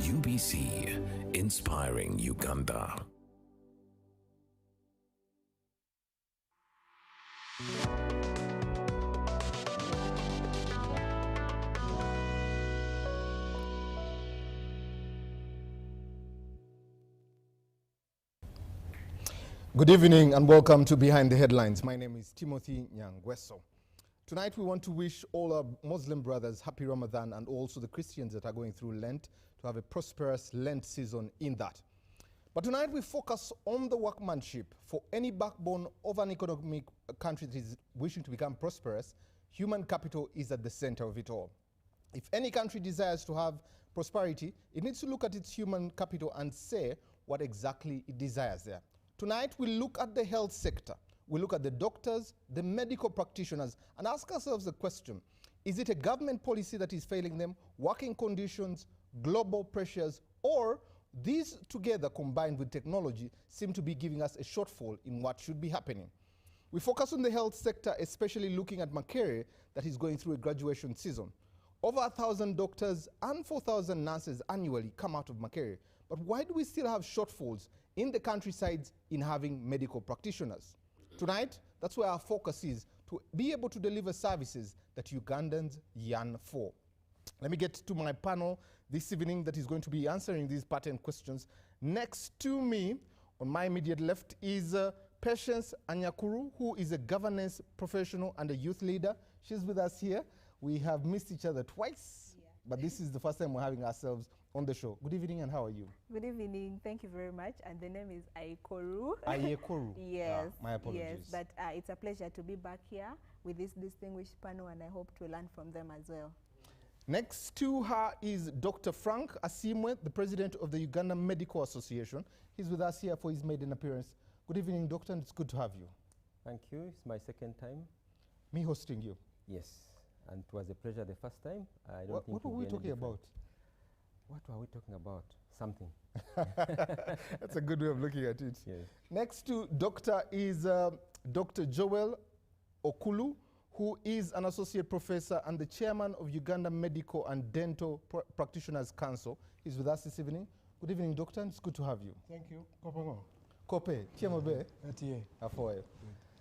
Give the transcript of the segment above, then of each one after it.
UBC, inspiring Uganda. Good evening and welcome to Behind the Headlines. My name is Timothy Nyangweso. Tonight we want to wish all our Muslim brothers happy Ramadan and also the Christians that are going through Lent to have a prosperous Lent season in that. But tonight we focus on the workmanship. For any backbone of an economic country that is wishing to become prosperous, human capital is at the center of it all. If any country desires to have prosperity, it needs to look at its human capital and say what exactly it desires there. Tonight, we look at the health sector. We look at the doctors, the medical practitioners, and ask ourselves the question, is it a government policy that is failing them, working conditions, global pressures, or these together combined with technology seem to be giving us a shortfall in what should be happening? We focus on the health sector, especially looking at Makerere that is going through a graduation season. Over 1,000 doctors and 4,000 nurses annually come out of Makerere. But why do we still have shortfalls in the countrysides in having medical practitioners? Tonight, that's where our focus is, to be able to deliver services that Ugandans yearn for. Let me get to my panel this evening that is going to be answering these patent questions. Next to me, on my immediate left, is Patience Anyakuru, who is a governance professional and a youth leader. She's with us here. We have missed each other twice, but this is the first time we're having ourselves on the show. Good evening, and how are you? Good evening, thank you very much. And the name is Ayekoru. Ayekoru. Yes. My apologies. Yes, but it's a pleasure to be back here with this distinguished panel, and I hope to learn from them as well. Next to her is Dr. Frank Asimwe, the president of the Uganda Medical Association. He's with us here for his maiden appearance. Good evening, doctor, and it's good to have you. Thank you. It's my second time. Me hosting you. Yes, and it was a pleasure the first time. I don't What think were we talking about? What were we talking about? Something. That's a good way of looking at it. Yes. Next to doctor is Dr. Joel Okulu, who is an associate professor and the chairman of Uganda Medical and Dental Practitioners Council. He's with us this evening. Good evening, doctor, and it's good to have you. Thank you. Kopongo. Kope, Chiemobe. Atiye. Afoe.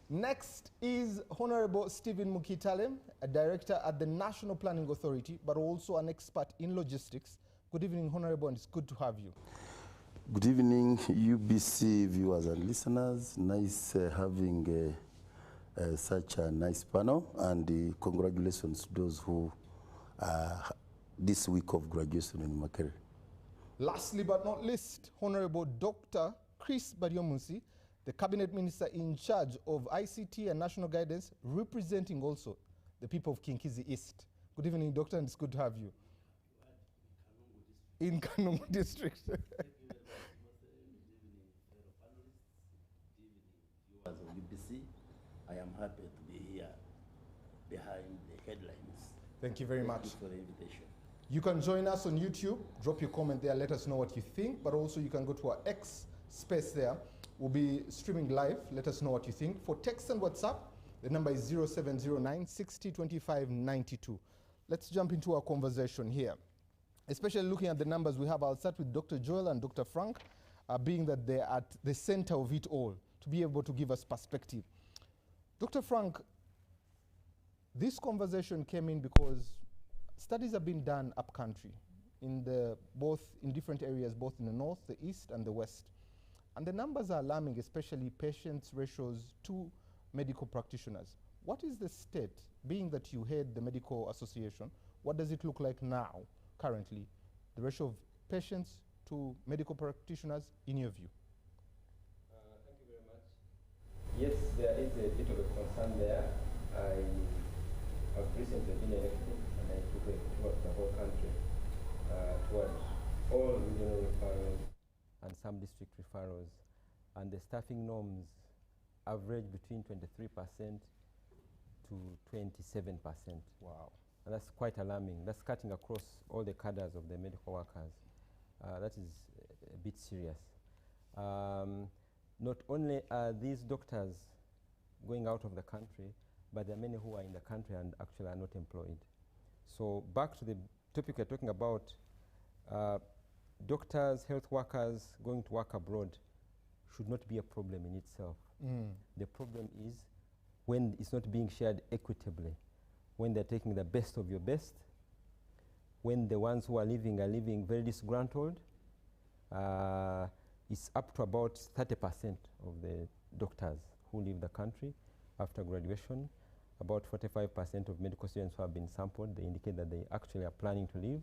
Next is Honorable Stephen Mukitale, a director at the National Planning Authority, but also an expert in logistics. Good evening, Honorable, and it's good to have you. Good evening, UBC viewers and listeners. Nice having such a nice panel, and congratulations to those who are this week of graduation in Makerere. Lastly but not least, Honorable Dr. Chris Baryomunsi, the Cabinet Minister in charge of ICT and National Guidance, representing also the people of Kinkizi East. Good evening, Doctor, and it's good to have you. In Kanungu District. As of UBC, I am happy to be here behind the headlines. Thank you very much. Thank you for the invitation. You can join us on YouTube. Drop your comment there. Let us know what you think. But also you can go to our X space there. We'll be streaming live. Let us know what you think. For text and WhatsApp, the number is 0709 60 25 92. Let's jump into our conversation here. Especially looking at the numbers we have, I'll start with Dr. Joel and Dr. Frank, being that they're at the center of it all, to be able to give us perspective. Dr. Frank, this conversation came in because studies have been done up country, both in different areas, both in the north, the east, and the west. And the numbers are alarming, especially patients' ratios to medical practitioners. What is the state, being that you head the Medical Association, what does it look like now? Currently, the ratio of patients to medical practitioners, in your view? Thank you very much. Yes, there is a bit of a concern there. I have recently been elected, and I took a tour of the whole country towards all regional referrals and some district referrals, and the staffing norms average between 23% to 27%. Wow. And that's quite alarming. That's cutting across all the cadres of the medical workers. That is a bit serious. Not only are these doctors going out of the country, but there are many who are in the country and actually are not employed. So back to the topic we're talking about, doctors, health workers going to work abroad should not be a problem in itself. The problem is when it's not being shared equitably, when they're taking the best of your best, when the ones who are living very disgruntled. It's up to about 30% of the doctors who leave the country after graduation. About 45% of medical students who have been sampled, they indicate that they actually are planning to leave.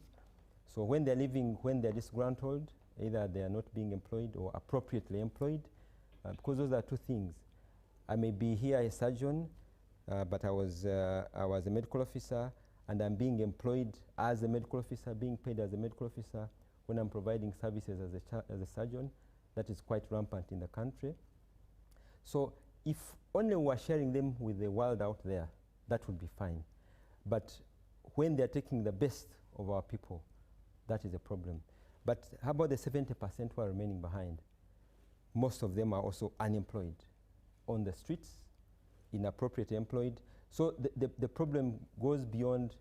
So when they're leaving, when they're disgruntled, either they are not being employed or appropriately employed, because those are two things. I may be here a surgeon, but I was a medical officer, and I'm being employed as a medical officer, being paid as a medical officer when I'm providing services as a surgeon. That is quite rampant in the country. So if only we're sharing them with the world out there, that would be fine. But when they're taking the best of our people, that is a problem. But how about the 70% who are remaining behind? Most of them are also unemployed, on the streets, inappropriately employed. So the problem goes beyond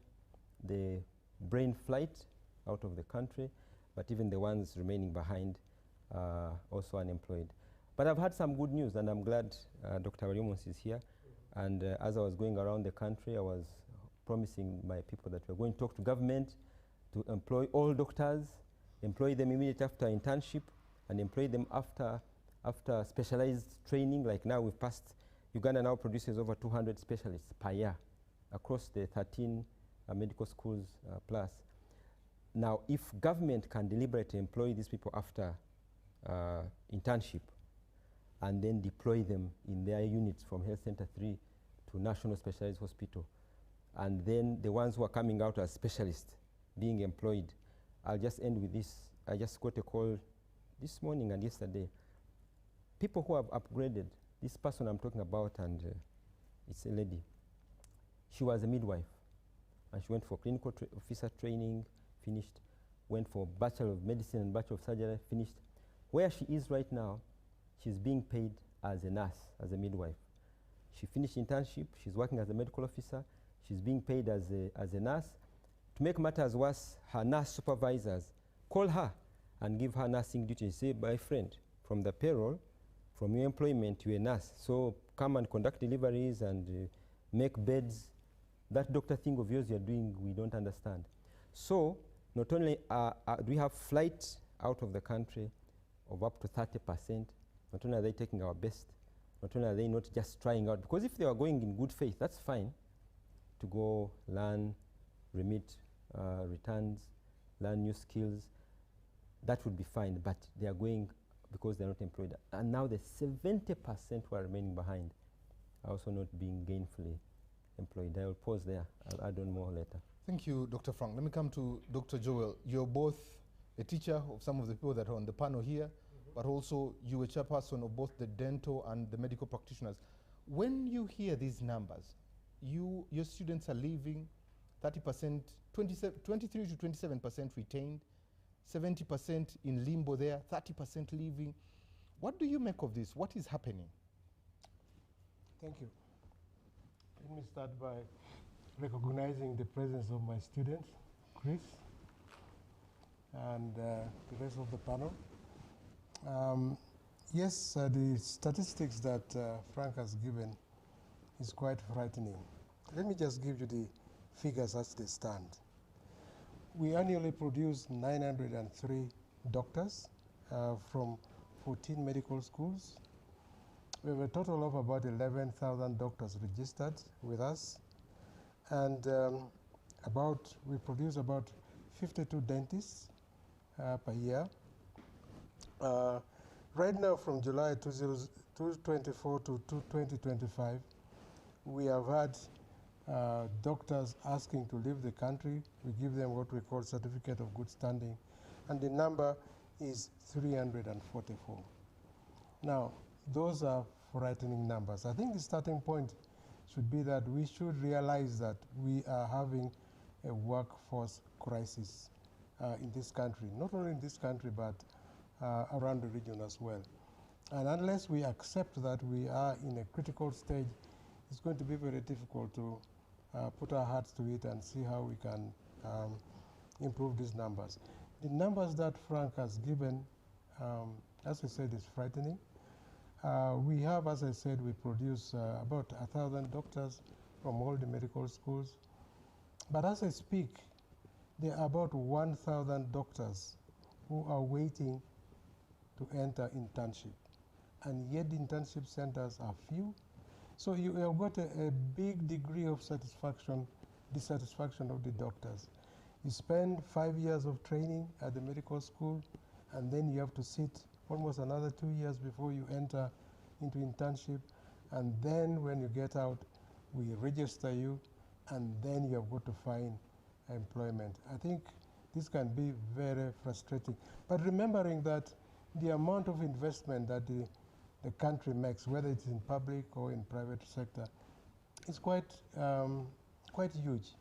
the brain flight out of the country, but even the ones remaining behind are also unemployed. But I've had some good news, and I'm glad Dr. Waliumos is here. And as I was going around the country, I was promising my people that we're going to talk to government to employ all doctors, employ them immediately after internship, and employ them after specialized training. Like now we've passed, Uganda now produces over 200 specialists per year across the 13 medical schools plus. Now, if government can deliberately employ these people after internship and then deploy them in their units from Health Center 3 to National Specialized Hospital, and then the ones who are coming out as specialists being employed, I'll just end with this. I just got a call this morning and yesterday. People who have upgraded, this person I'm talking about, and it's a lady. She was a midwife, and she went for clinical officer training, finished, went for Bachelor of Medicine and Bachelor of Surgery, finished. Where she is right now, she's being paid as a nurse, as a midwife. She finished internship, she's working as a medical officer, she's being paid as a nurse. To make matters worse, her nurse supervisors call her and give her nursing duties. Say, my friend, from the payroll, from your employment, you're a nurse, so come and conduct deliveries and make beds. That doctor thing of yours you're doing, we don't understand. So not only do we have flight out of the country of up to 30%, not only are they taking our best, not only are they not just trying out, because if they are going in good faith, that's fine, to go learn, remit returns, learn new skills, that would be fine, but they are going because they're not employed. And now the 70% who are remaining behind are also not being gainfully employed. I will pause there. I'll add on more later. Thank you, Dr. Frank. Let me come to Dr. Joel. You're both a teacher of some of the people that are on the panel here, but also you a chairperson of both the dental and the medical practitioners. When you hear these numbers, your students are leaving 30%, 23 to 27% retained, 70% in limbo there, 30% leaving. What do you make of this? What is happening? Thank you. Let me start by recognizing the presence of my students, Chris, and the rest of the panel. Yes, the statistics that Frank has given is quite frightening. Let me just give you the figures as they stand. We annually produce 903 doctors from 14 medical schools. We have a total of about 11,000 doctors registered with us. And we produce about 52 dentists per year. Right now, from July 2024 to 2025, we have had doctors asking to leave the country. We give them what we call certificate of good standing, and the number is 344. Now, those are frightening numbers. I think the starting point should be that we should realize that we are having a workforce crisis in this country, not only in this country, but around the region as well. And unless we accept that we are in a critical stage, it's going to be very difficult to put our hearts to it and see how we can improve these numbers. The numbers that Frank has given, as I said, is frightening. We have, as I said, we produce about 1,000 doctors from all the medical schools. But as I speak, there are about 1,000 doctors who are waiting to enter internship. And yet the internship centers are few. So you have got a big degree of dissatisfaction of the doctors. You spend 5 years of training at the medical school, and then you have to sit almost another 2 years before you enter into internship. And then when you get out, we register you, and then you have got to find employment. I think this can be very frustrating. But remembering that the amount of investment that the country makes, whether it's in public or in private sector, is quite huge.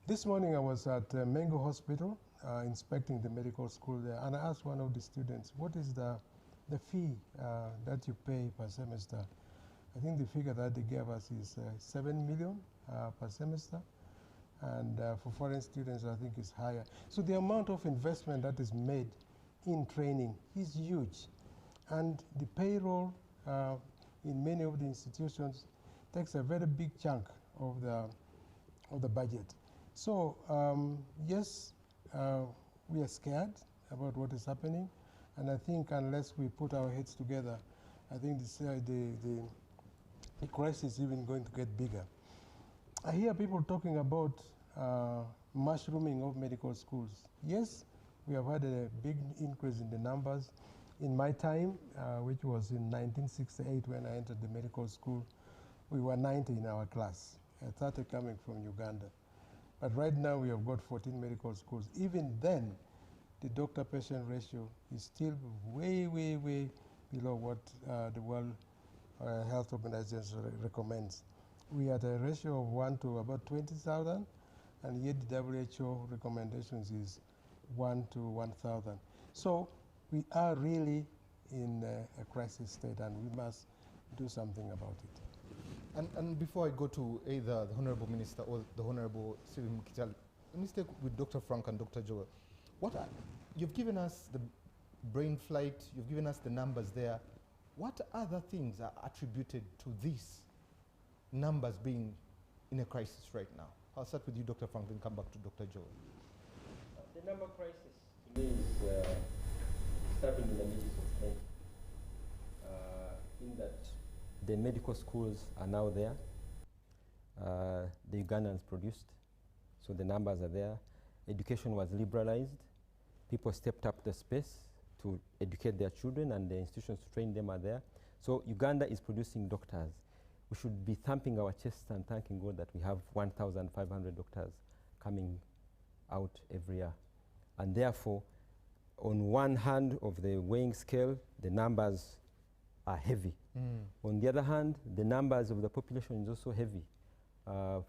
This morning I was at Mengo Hospital inspecting the medical school there, and I asked one of the students, what is the fee that you pay per semester? I think the figure that they gave us is 7 million per semester, and for foreign students I think it's higher. So the amount of investment that is made in training is huge, and the payroll in many of the institutions takes a very big chunk of the budget. So yes, we are scared about what is happening, and I think unless we put our heads together, I think the crisis is even going to get bigger. I hear people talking about mushrooming of medical schools. Yes, we have had a big increase in the numbers. In my time, which was in 1968 when I entered the medical school, we were 90 in our class, 30 coming from Uganda. But right now we have got 14 medical schools. Even then, the doctor-patient ratio is still way, way, way below what the World Health Organization recommends. We are at a ratio of 1 to about 20,000, and yet the WHO recommendations is 1 to 1,000. So we are really in a crisis state, and we must do something about it. And before I go to either the Honorable Minister or the Honorable Sylvie Mukitali, let me stay with Dr. Frank and Dr. Joel. You've given us the brain flight, you've given us the numbers there. What other things are attributed to these numbers being in a crisis right now? I'll start with you, Dr. Frank, then come back to Dr. Joel. The number crisis to me is starting in the midst of trend, in that the medical schools are now there. The UGANDA'S produced, so the numbers are there. Education was liberalized. People stepped up the space to educate their children, and the institutions to train them are there. So Uganda is producing doctors. We should be thumping our chests and thanking God that we have 1,500 doctors coming out every year. And therefore, on one hand of the weighing scale, the numbers are heavy. On the other hand, the numbers of the population is also heavy.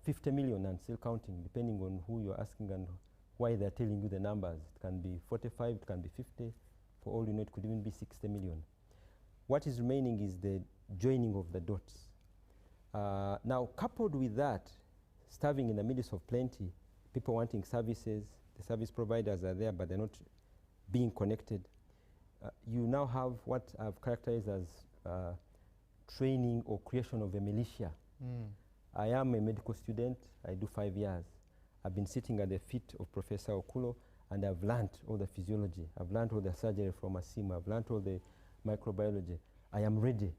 50 million and still counting, depending on who you're asking and why they're telling you the numbers. It can be 45, it can be 50. For all you know, it could even be 60 million. What is remaining is the joining of the dots. Now, coupled with that, starving in the midst of plenty, people wanting services, the service providers are there, but they're not being connected. You now have what I've characterized as training or creation of a militia. I am a medical student. I do 5 years. I've been sitting at the feet of Professor Okulo, and I've learned all the physiology. I've learned all the surgery from ASIMA. I've learned all the microbiology. I am ready.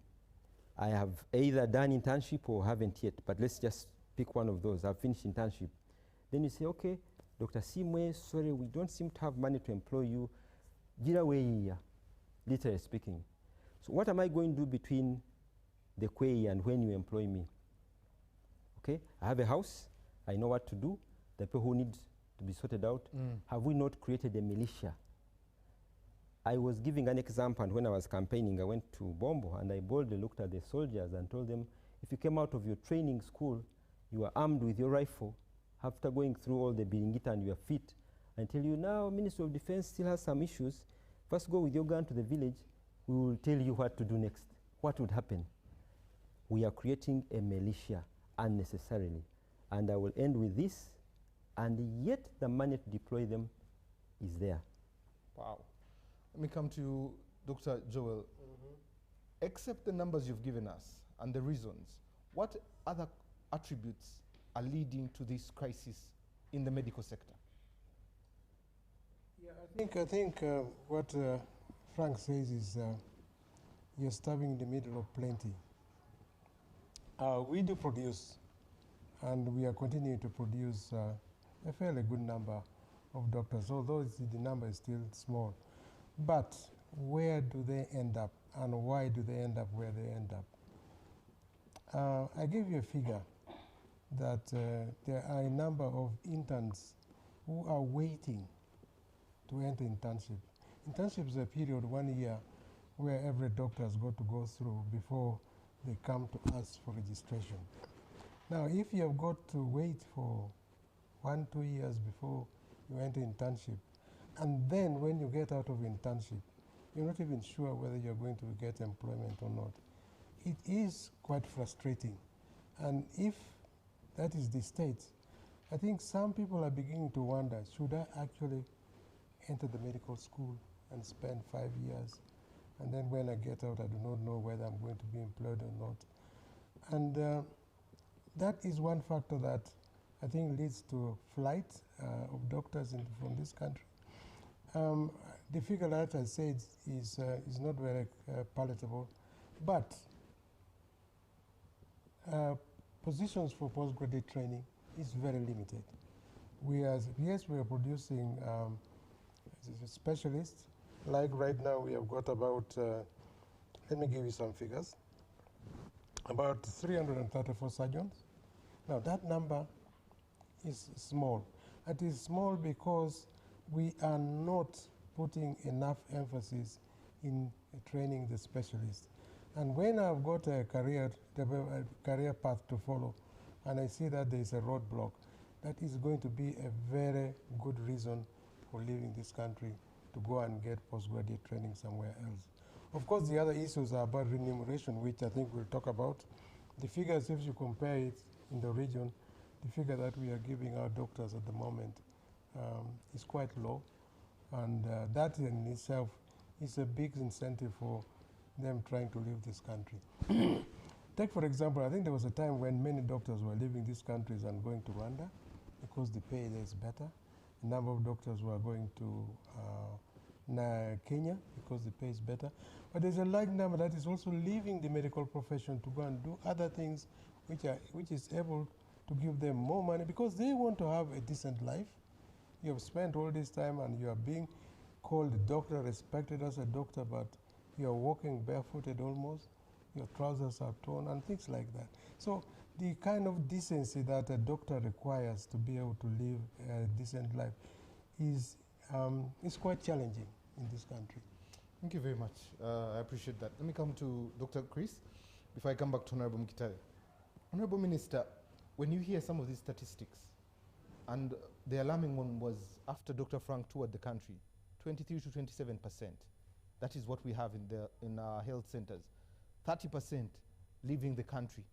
I have either done internship or haven't yet, but let's just pick one of those. I've finished internship. Then you say, okay, Dr. Simwe, sorry, we don't seem to have money to employ you. Gira way, literally speaking. So what am I going to do between the Kwei and when you employ me? Okay, I have a house. I know what to do. The people who need to be sorted out. Have we not created a militia? I was giving an example, and when I was campaigning, I went to Bombo, and I boldly looked at the soldiers and told them, if you came out of your training school, you are armed with your rifle, after going through all the biringita and your feet, and tell you, now Ministry of Defense still has some issues, first go with your gun to the village, we will tell you what to do next. What would happen? We are creating a militia unnecessarily. And I will end with this, and yet the money to deploy them is there. Wow. Let me come to Dr. Joel. Except the numbers you've given us and the reasons, what other attributes are leading to this crisis in the medical sector? Yeah, I think what Frank says is you're stabbing in the middle of plenty. We do produce, and we are continuing to produce a fairly good number of doctors, although the number is still small. But where do they end up, and why do they end up where they end up? I gave you a figure that there are a number of interns who are waiting to enter internship. Internship is a period, 1 year, where every doctor has got to go through before they come to us for registration. Now, if you have got to wait for 1, 2 years before you enter internship, and then when you get out of internship, you're not even sure whether you're going to get employment or not, it is quite frustrating. And if that is the state, I think some people are beginning to wonder, should I actually enter the medical school and spend 5 years? And then when I get out, I do not know whether I'm going to be employed or not. And that is one factor that I think leads to flight of doctors from this country. The figure that I said is not very palatable, but positions for postgraduate training is very limited. Yes, we are producing specialists. Like right now, we have got about, let me give you some figures, about 334 surgeons. Now, that number is small. It is small because we are not putting enough emphasis in training the specialists. And when I've got a career path to follow, and I see that there is a roadblock, that is going to be a very good reason for leaving this country to go and get postgraduate training somewhere else. Of course, the other issues are about remuneration, which I think we'll talk about. The figures, if you compare it in the region, the figure that we are giving our doctors at the moment is quite low. And that in itself is a big incentive for them trying to leave this country. Take, for example, I think there was a time when many doctors were leaving these countries and going to Rwanda because the pay there is better. A number of doctors were going to Kenya because the pay is better. But there's a large number that is also leaving the medical profession to go and do other things which is able to give them more money because they want to have a decent life. You have spent all this time and you are being called a doctor, respected as a doctor, but you are walking barefooted almost, your trousers are torn and things like that. So the kind of decency that a doctor requires to be able to live a decent life is quite challenging in this country. Thank you very much. I appreciate that. Let me come to Dr. Chris before I come back to Honorable Mkitale. Honorable Minister, when you hear some of these statistics, and the alarming one was after Dr. Frank toured the country, 23 to 27%. That is what we have in our health centers. 30% leaving the country.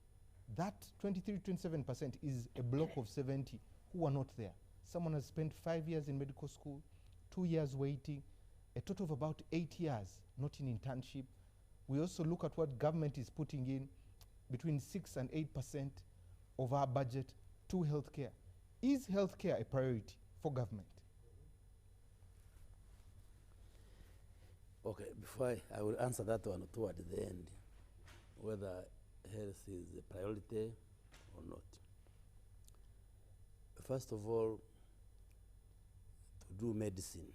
That 23 to 27% is a block of 70 who are not there. Someone has spent 5 years in medical school, 2 years waiting, a total of about 8 years not in internship. We also look at what government is putting in, between 6 and 8% of our budget to healthcare. Is healthcare a priority for government? Okay, before I will answer that one toward the end, whether health is a priority or not. First of all, to do medicine,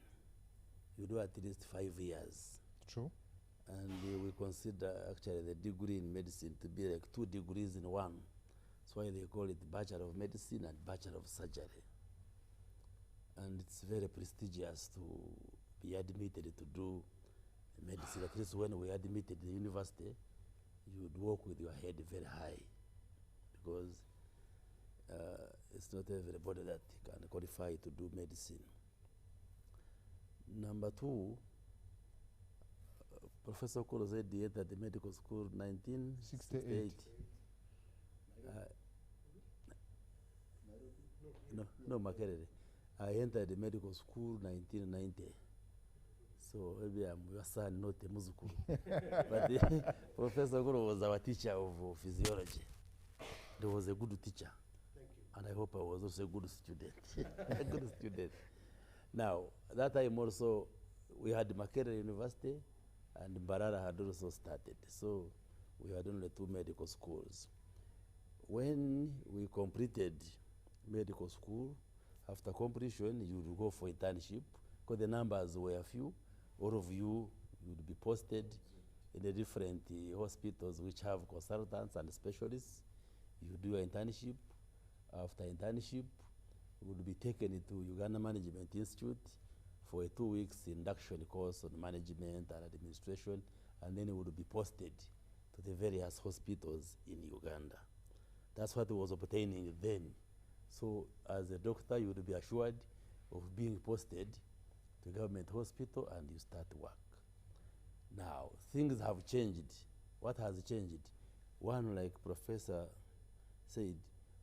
you do at least 5 years. True. And we consider actually the degree in medicine to be like 2 degrees in one. That's why they call it Bachelor of Medicine and Bachelor of Surgery. And it's very prestigious to be admitted to do medicine. At least when we admitted the university, you would walk with your head very high because it's not everybody that can qualify to do medicine. Number 2, Professor Kolo said he entered the medical school in 1968. No, Makerere. I entered the medical school 1990. So maybe I'm your son, not a muzukuru. But Professor Guru was our teacher of physiology. He was a good teacher. Thank you. And I hope I was also a good student. A good student. Now, that time also, we had Makerere University, and Barara had also started. So we had only 2 medical schools. When we completed medical school, after completion, you would go for internship, because the numbers were few. All of you would be posted in the different hospitals which have consultants and specialists. You do your internship. After internship, you would be taken into Uganda Management Institute for a 2 weeks induction course on management and administration, and then you would be posted to the various hospitals in Uganda. That's what was obtaining then. So as a doctor, you would be assured of being posted to a government hospital and you start work. Now, things have changed. What has changed? One, like Professor said,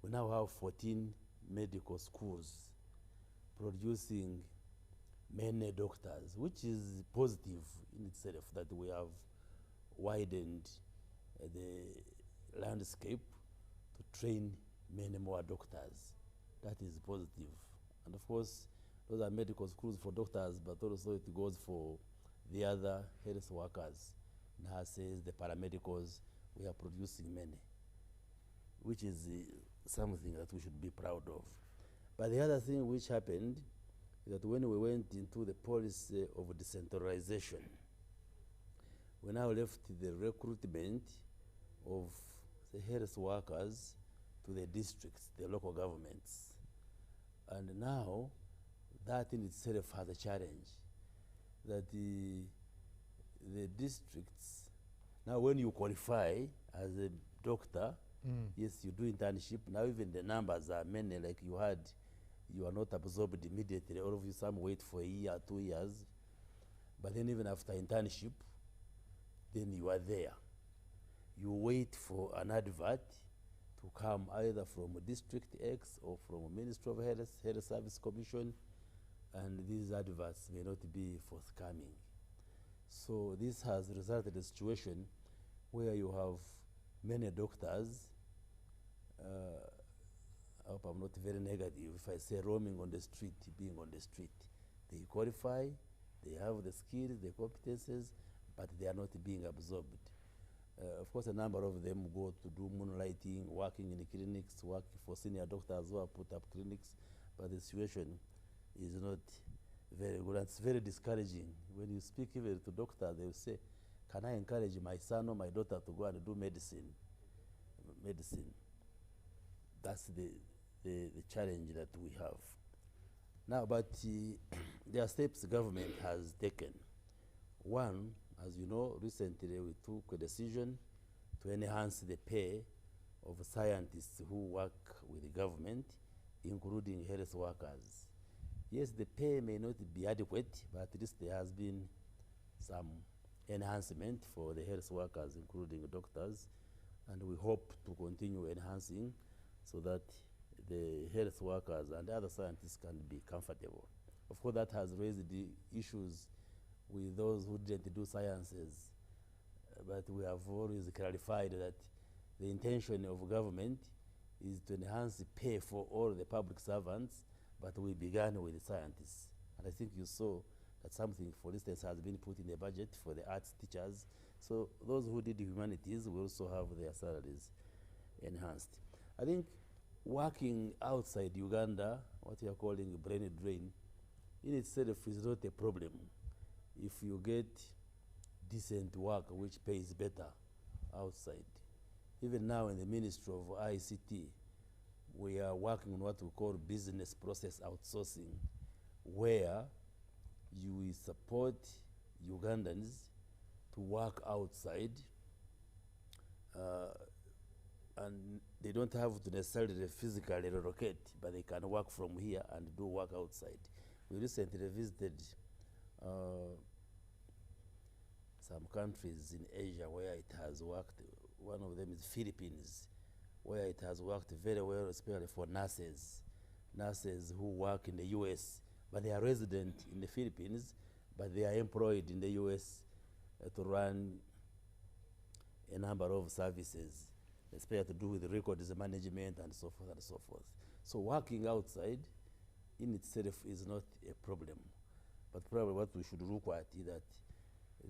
we now have 14 medical schools producing many doctors, which is positive in itself, that we have widened the landscape to train many more doctors. That is positive. And of course, those are medical schools for doctors, but also it goes for the other health workers, nurses, the paramedicals. We are producing many, which is something that we should be proud of. But the other thing which happened is that when we went into the policy of decentralization, we now left the recruitment of the health workers to the districts, the local governments. And now, that in itself has a challenge, that the districts, now when you qualify as a doctor, yes, you do internship. Now even the numbers are many, like you had, you are not absorbed immediately. All of you, some wait for a year, 2 years. But then even after internship, then you are there. You wait for an advert to come either from District X or from Ministry of Health, Health Service Commission, and these adverts may not be forthcoming. So this has resulted in a situation where you have many doctors, I hope I'm not very negative if I say roaming on the street, being on the street. They qualify, they have the skills, the competences, but they are not being absorbed. Of course, a number of them go to do moonlighting, working in the clinics, working for senior doctors who have put up clinics, but the situation is not very good. And it's very discouraging. When you speak even to doctors, they will say, can I encourage my son or my daughter to go and do medicine? That's the challenge that we have. Now, but there are steps the government has taken. One, as you know, recently we took a decision to enhance the pay of scientists who work with the government, including health workers. Yes, the pay may not be adequate, but at least there has been some enhancement for the health workers, including doctors, and we hope to continue enhancing so that the health workers and other scientists can be comfortable. Of course, that has raised the issues with those who didn't do sciences, but we have always clarified that the intention of government is to enhance the pay for all the public servants, but we began with the scientists. And I think you saw that something, for instance, has been put in the budget for the arts teachers. So those who did humanities will also have their salaries enhanced. I think working outside Uganda, what we are calling brain drain, in itself is not a problem if you get decent work which pays better outside. Even now in the Ministry of ICT, we are working on what we call business process outsourcing, where you will support Ugandans to work outside, and they don't have to necessarily physically relocate, but they can work from here and do work outside. We recently visited some countries in Asia where it has worked. One of them is Philippines, where it has worked very well, especially for nurses. nurses who work in the US, but they are resident in the Philippines, but they are employed in the US to run a number of services, especially to do with records management and so forth and so forth. So working outside in itself is not a problem, but probably what we should look at is that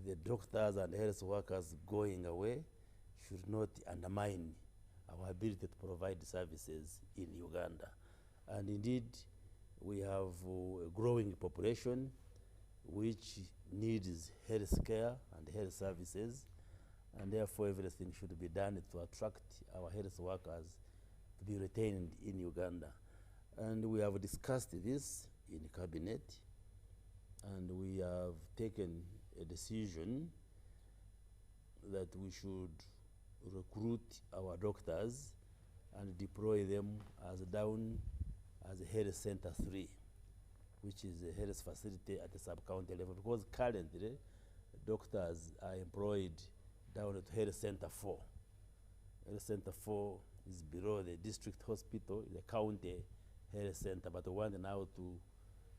the doctors and health workers going away should not undermine our ability to provide services in Uganda. And indeed, we have a growing population which needs health care and health services, and therefore everything should be done to attract our health workers to be retained in Uganda. And we have discussed this in cabinet, and we have taken a decision that we should recruit our doctors and deploy them as down as a health center 3, which is a health facility at the sub-county level, because currently doctors are employed down at health center 4. Health center 4 is below the district hospital, the county health center, but we want now to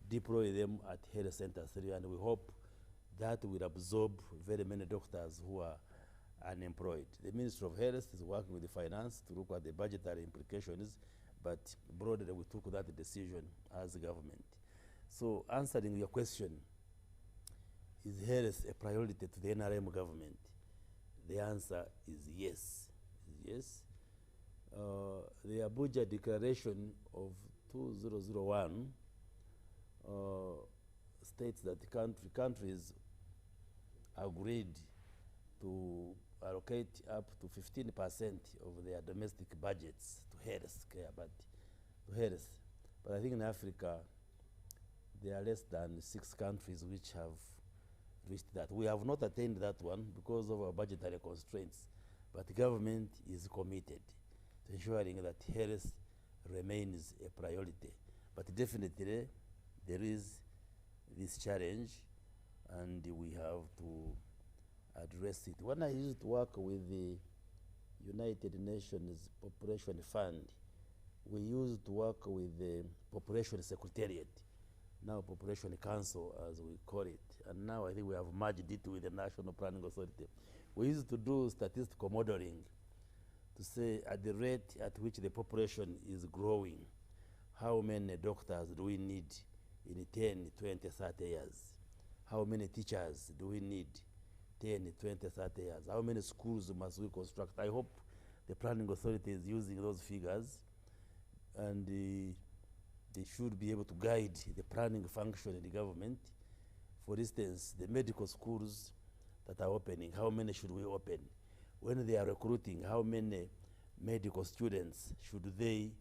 deploy them at health center 3, and we hope that will absorb very many doctors who are unemployed. The Ministry of Health is working with the finance to look at the budgetary implications, but broadly we took that decision as a government. So answering your question, is health a priority to the NRM government? The answer is yes. Yes. The Abuja Declaration of 2001 states that the countries agreed to allocate up to 15% of their domestic budgets to health care, but I think in Africa there are less than 6 countries which have reached that. We have not attained that one because of our budgetary constraints, but the government is committed to ensuring that health remains a priority. But definitely there is this challenge, and we have to address it. When I used to work with the United Nations Population Fund, we used to work with the Population Secretariat, now Population Council as we call it, and now I think we have merged it with the National Planning Authority. We used to do statistical modeling to say at the rate at which the population is growing, how many doctors do we need in 10, 20, 30 years? How many teachers do we need 10, 20, 30 years? How many schools must we construct? I hope the Planning Authority is using those figures, and they should be able to guide the planning function in the government. For instance, the medical schools that are opening, how many should we open? When they are recruiting, how many medical students should they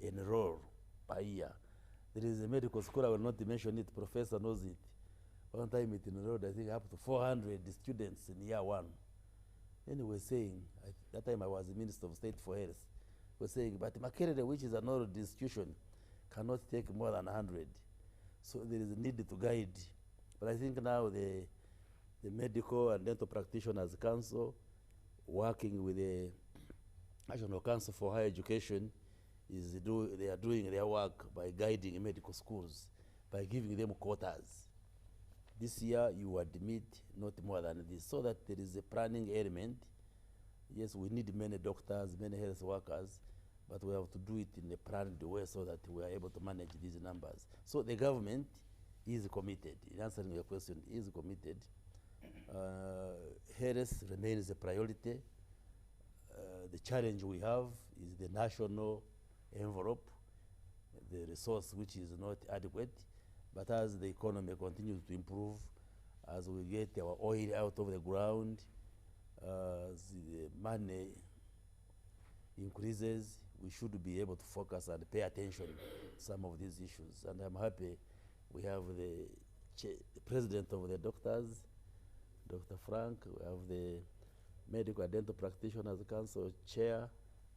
enroll per year? There is a medical school, I will not mention it, professor knows it. One time it enrolled, I think, up to 400 students in year 1. Then we were saying, that time I was the Minister of State for Health, we were saying, but Makerere, which is an old institution, cannot take more than 100. So there is a need to guide. But I think now the Medical and Dental Practitioners Council, working with the National Council for Higher Education, they are doing their work by guiding medical schools, by giving them quotas. This year you admit not more than this, so that there is a planning element. Yes, we need many doctors, many health workers, but we have to do it in a planned way so that we are able to manage these numbers. So the government is committed, in answering your question, is committed. Health remains a priority. The challenge we have is the national envelope, the resource which is not adequate. But as the economy continues to improve, as we get our oil out of the ground, as the money increases, we should be able to focus and pay attention to some of these issues. And I'm happy we have the president of the doctors, Dr. Frank, we have the Medical and Dental Practitioners Council chair.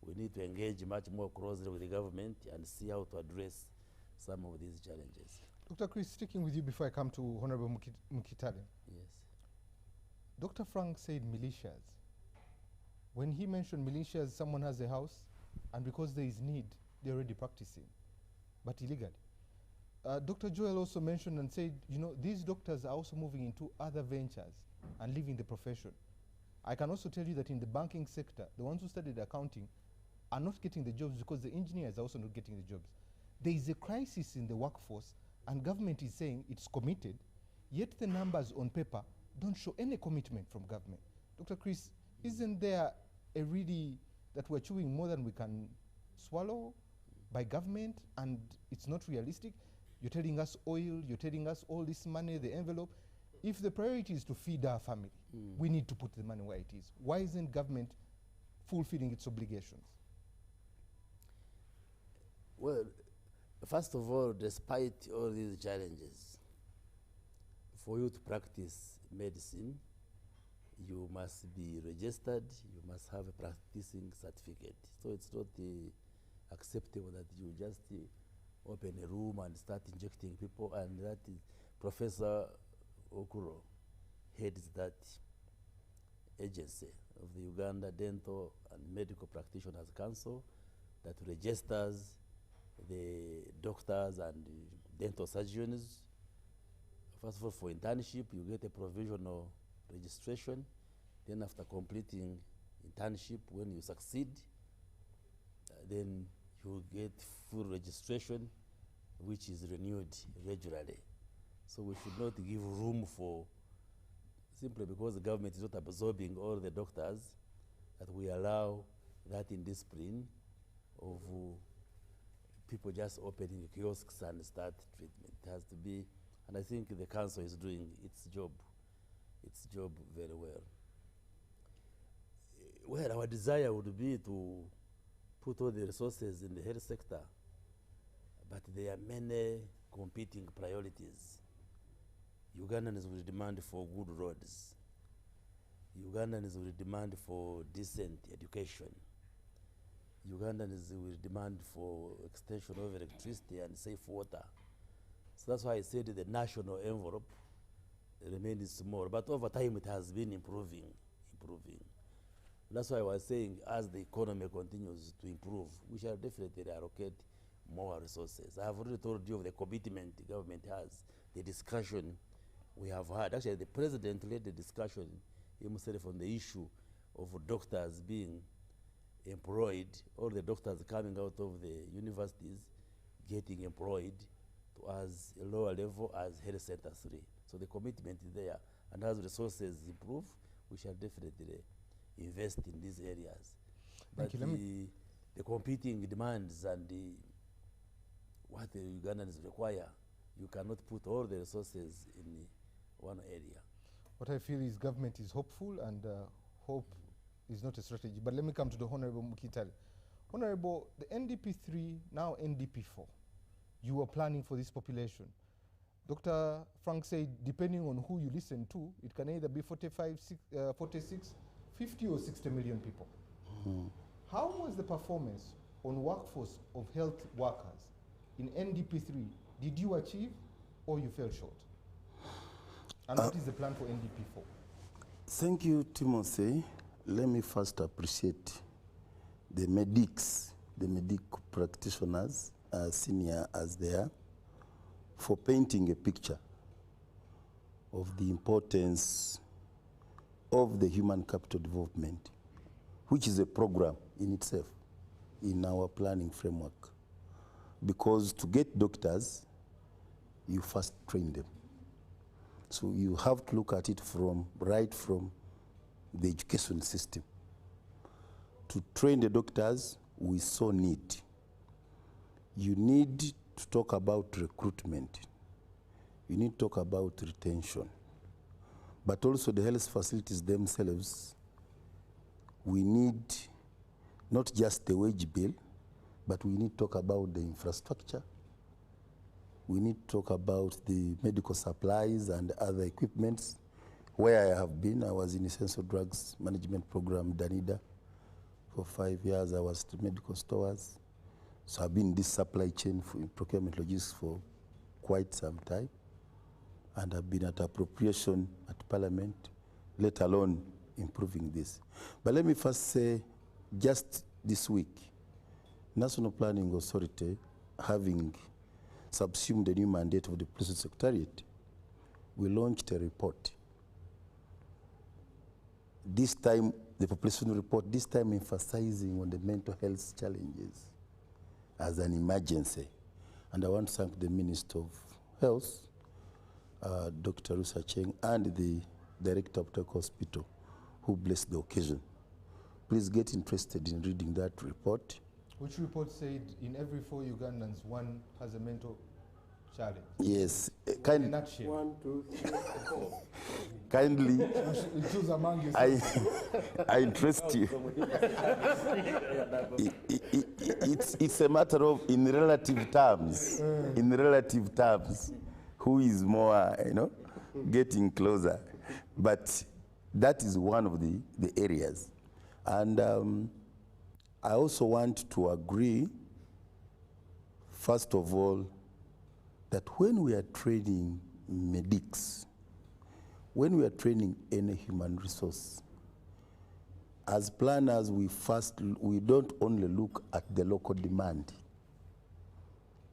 We need to engage much more closely with the government and see how to address some of these challenges. Dr. Chris, sticking with you before I come to Honorable Mukitari. Yes. Dr. Frank said militias. When he mentioned militias, someone has a house, and because there is need, they're already practicing. but illegally. Dr. Joel also mentioned and said, you know, these doctors are also moving into other ventures and leaving the profession. I can also tell you that in the banking sector, the ones who studied accounting are not getting the jobs because the engineers are also not getting the jobs. There is a crisis in the workforce, and government is saying it's committed, yet the numbers on paper don't show any commitment from government. Dr. Chris, isn't there a really that we're chewing more than we can swallow by government, and it's not realistic? You're telling us oil, you're telling us all this money, the envelope. If the priority is to feed our family, we need to put the money where it is. Why isn't government fulfilling its obligations? Well, first of all, despite all these challenges, for you to practice medicine, you must be registered, you must have a practicing certificate. So it's not acceptable that you just open a room and start injecting people, and that is Professor Okuro heads that agency of the Uganda Dental and Medical Practitioners Council that registers the doctors and dental surgeons. First of all, for internship, you get a provisional registration. Then after completing internship, when you succeed, then you get full registration, which is renewed regularly. So we should not give room for, simply because the government is not absorbing all the doctors, that we allow that indiscipline of people just opening kiosks and start treatment. It has to be, and I think the council is doing its job very well. Well, our desire would be to put all the resources in the health sector, but there are many competing priorities. Ugandans will demand for good roads. Ugandans will demand for decent education. Ugandans will demand for extension of electricity and safe water. So that's why I said the national envelope remains small, but over time it has been improving. That's why I was saying, as the economy continues to improve, we shall definitely allocate more resources. I have already told you of the commitment the government has, the discussion we have had. Actually, the president led the discussion himself on the issue of doctors being employed, all the doctors coming out of the universities getting employed to as a lower level as health center 3. So the commitment is there, and as resources improve, we shall definitely invest in these areas. But the competing demands and what the Ugandans require, you cannot put all the resources in one area. What I feel is government is hopeful, and hope is not a strategy. But let me come to the Honorable Mukitari. Honorable, the NDP3, now NDP4, you were planning for this population. Dr. Frank said, depending on who you listen to, it can either be 46, 50 or 60 million people. How was the performance on workforce of health workers in NDP3? Did you achieve or you fell short? And what is the plan for NDP4? Thank you, Timothy. Let me first appreciate the medics, the medical practitioners, senior as they are, for painting a picture of the importance of the human capital development, which is a program in itself in our planning framework. Because to get doctors, you first train them. So you have to look at it right from the education system. To train the doctors, we so need. You need to talk about recruitment. You need to talk about retention. But also the health facilities themselves, we need not just the wage bill, but we need to talk about the infrastructure. We need to talk about the medical supplies and other equipments. Where I have been, I was in Essential Drugs Management Program, DANIDA. For 5 years, I was to medical stores. So I've been in this supply chain for procurement logistics for quite some time. And I've been at appropriation at Parliament, let alone improving this. But let me first say, just this week, National Planning Authority having subsumed the new mandate of the Police Secretariat, we launched a report. This time, the population report, this time emphasizing on the mental health challenges as an emergency. And I want to thank the Minister of Health, Dr. Rusa Cheng, and the Director of Tech Hospital, who blessed the occasion. Please get interested in reading that report. Which report said in every 4 Ugandans, one has a mental challenge? Yes. In a nutshell. 1, 2, 3, 4. Kindly, Choose among yourselves. I interest you. It's a matter of, in relative terms, who is more, getting closer. But that is one of the areas. And I also want to agree, first of all, that when we are training medics, when we are training any human resource, as planners, we don't only look at the local demand.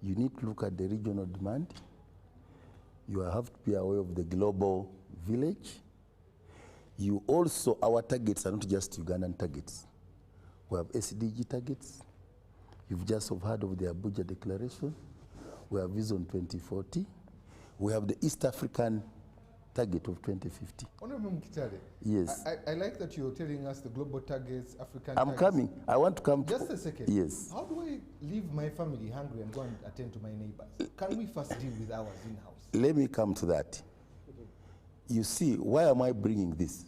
You need to look at the regional demand. You have to be aware of the global village. You also, our targets are not just Ugandan targets. We have SDG targets. You've just heard of the Abuja Declaration. We have Vision 2040. We have the East African target of 2050. Honorable Mkitare, yes. I like that you're telling us the global targets, African I'm targets. coming. I want to come. Just a second. Yes. How do I leave my family hungry and go and attend to my neighbors? Can we first deal with ours in-house? Let me come to that. You see, why am I bringing this?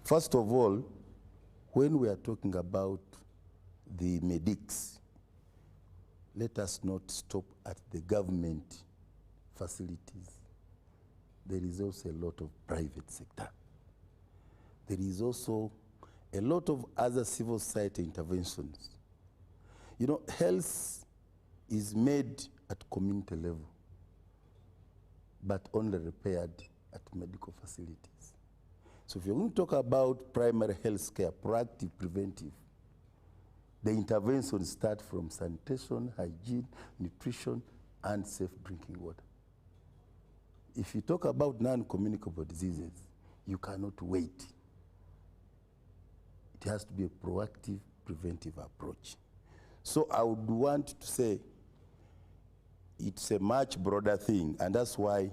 First of all, when we are talking about the medics, let us not stop at the government facilities. There is also a lot of private sector. There is also a lot of other civil society interventions. Health is made at community level, but only repaired at medical facilities. So if you're going to talk about primary health care, proactive, preventive, the interventions start from sanitation, hygiene, nutrition, and safe drinking water. If you talk about non-communicable diseases, you cannot wait. It has to be a proactive, preventive approach. So I would want to say it's a much broader thing, and that's why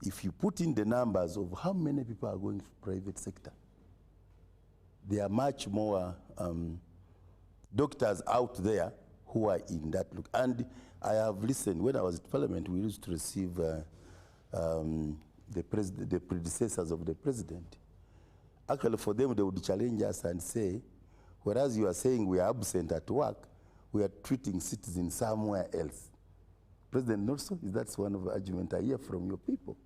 if you put in the numbers of how many people are going to private sector, there are much more doctors out there who are in that look. And I have listened, when I was at Parliament, we used to receive the predecessors of the president. Actually, for them, they would challenge us and say, whereas you are saying we are absent at work, we are treating citizens somewhere else. President Nelson, that's one of the arguments I hear from your people.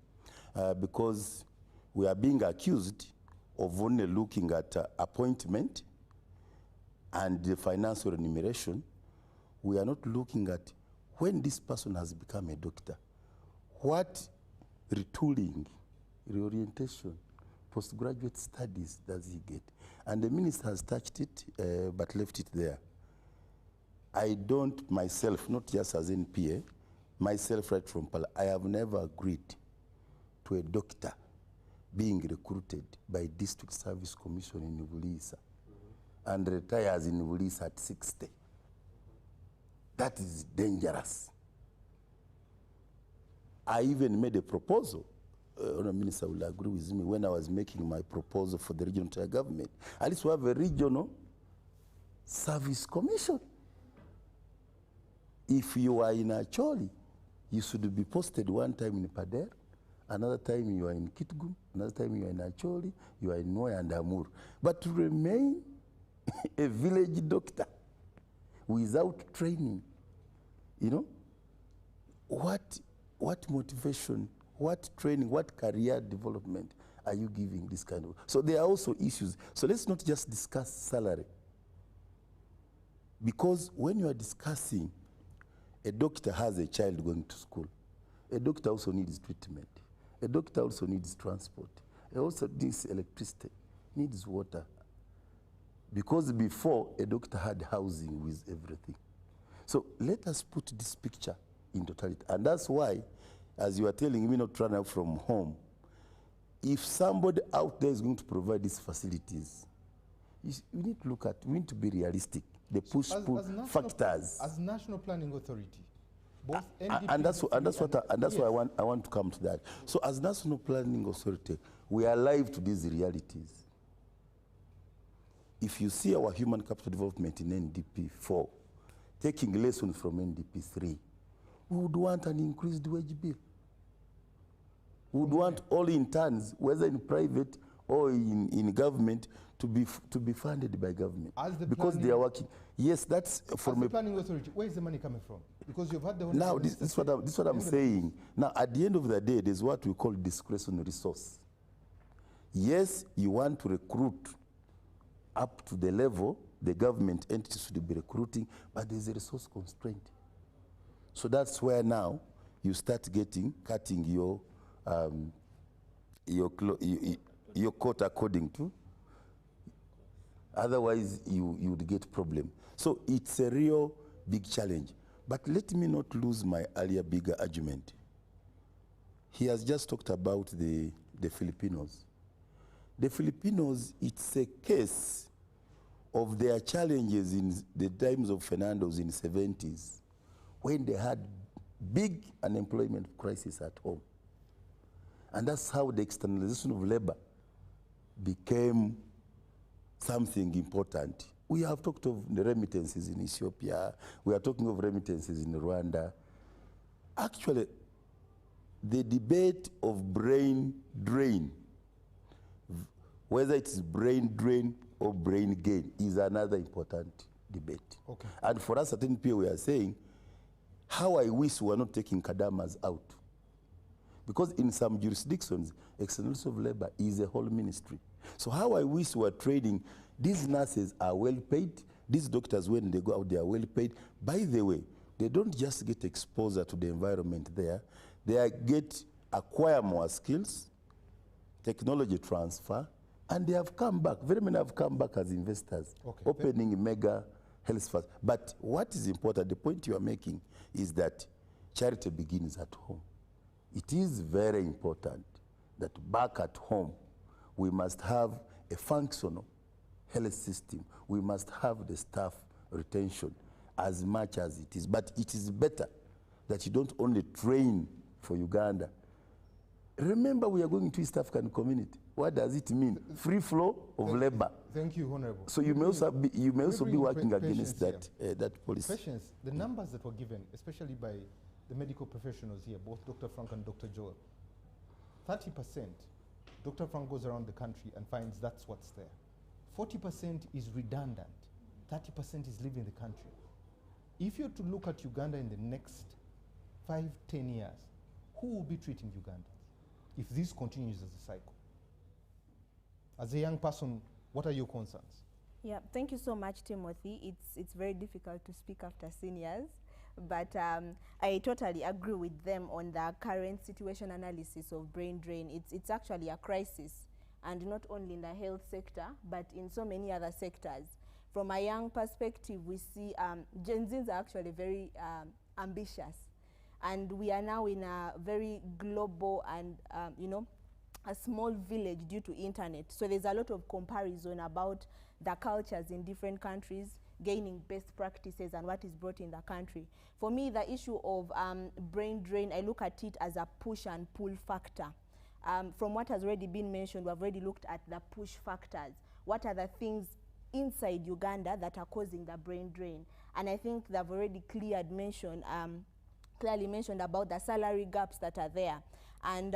Because we are being accused of only looking at appointment and the financial remuneration. We are not looking at when this person has become a doctor, what retooling, reorientation, postgraduate studies does he get? And the minister has touched it, but left it there. I don't myself, not just as NPA, myself right from Pala, I have never agreed to a doctor being recruited by District Service Commission in Uvulisa and retires in Uvulisa at 60. That is dangerous. I even made a proposal. Honourable Minister will agree with me when I was making my proposal for the regional government. At least we have a regional service commission. If you are in Acholi, you should be posted one time in Pader, another time you are in Kitgum, another time you are in Acholi, you are in Moya and Amur. But to remain a village doctor without training, what motivation, what training, what career development are you giving this kind of? So there are also issues. So let's not just discuss salary. Because when you are discussing, a doctor has a child going to school. A doctor also needs treatment. A doctor also needs transport. He also needs electricity, needs water. Because before, a doctor had housing with everything. So let us put this picture in totality. And that's why, as you are telling me not to run out from home, if somebody out there is going to provide these facilities, we need to look at, we need to be realistic. The push-pull factors. As National Planning Authority, both NDP and that's why I want to come to that. So as National Planning Authority, we are alive to these realities. If you see our human capital development in NDP 4, taking lessons from NDP 3, we would want an increased wage bill. We would want all interns, whether in private or in government, to be funded by government. Because they are working. Yes, that's from the planning authority. Where is the money coming from? Because you've had the one. Now, this is what I'm saying. Now, at the end of the day, there's what we call discretionary resource. Yes, you want to recruit up to the level the government entities should be recruiting, but there's a resource constraint. So that's where now you start cutting your coat according to. Otherwise, you would get problem. So it's a real big challenge. But let me not lose my earlier bigger argument. He has just talked about the Filipinos. The Filipinos, it's a case of their challenges in the times of Fernando's in the 70s, when they had big unemployment crisis at home. And that's how the externalization of labor became something important. We have talked of the remittances in Ethiopia. We are talking of remittances in Rwanda. Actually, the debate of brain drain, whether it's brain drain or brain gain, is another important debate. Okay. And for us at NPA, we are saying, how I wish we were not taking Kadamas out. Because in some jurisdictions, externalization of labor is a whole ministry. So how I wish we were trading, these nurses are well paid, these doctors, when they go out, they are well paid. By the way, they don't just get exposure to the environment there, they acquire more skills, technology transfer, and they have come back. Very many have come back as investors, opening mega health funds. But what is important, the point you are making, is that charity begins at home. It is very important that back at home, we must have a functional health system. We must have the staff retention as much as it is. But it is better that you don't only train for Uganda. Remember, we are going to East African community. What does it mean? Free flow of labor. Thank you, Honorable. So you may also be working against that policy. Patience, the numbers that were given, especially by the medical professionals here, both Dr. Frank and Dr. Joel, 30%, Dr. Frank goes around the country and finds that's what's there. 40% is redundant. 30% is leaving the country. If you're to look at Uganda in the next 5-10 years, who will be treating Uganda if this continues as a cycle? As a young person, what are your concerns? Yeah, thank you so much, Timothy. It's very difficult to speak after seniors, but I totally agree with them on the current situation analysis of brain drain. It's actually a crisis, and not only in the health sector, but in so many other sectors. From a young perspective, we see Gen Zs are actually very ambitious, and we are now in a very global and a small village due to internet. So there's a lot of comparison about the cultures in different countries, gaining best practices and what is brought in the country. For me, the issue of brain drain, I look at it as a push and pull factor. From what has already been mentioned, we've already looked at the push factors. What are the things inside Uganda that are causing the brain drain? And I think they've already clearly mentioned about the salary gaps that are there. And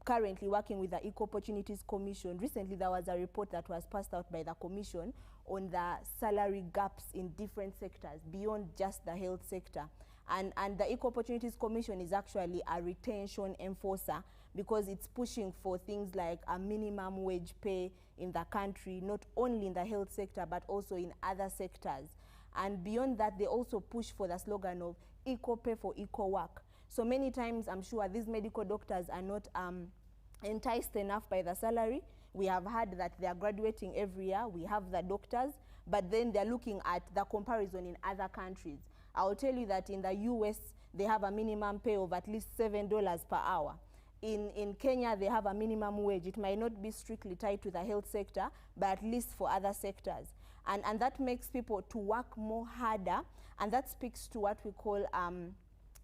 currently working with the Equal Opportunities Commission. Recently there was a report that was passed out by the Commission on the salary gaps in different sectors beyond just the health sector. And the Equal Opportunities Commission is actually a retention enforcer, because it's pushing for things like a minimum wage pay in the country, not only in the health sector, but also in other sectors. And beyond that, they also push for the slogan of equal pay for equal work. So many times, I'm sure these medical doctors are not enticed enough by the salary. We have heard that they are graduating every year. We have the doctors, but then they're looking at the comparison in other countries. I'll tell you that in the US, they have a minimum pay of at least $7 per hour. In Kenya, they have a minimum wage. It might not be strictly tied to the health sector, but at least for other sectors. And that makes people to work more harder, and that speaks to what we call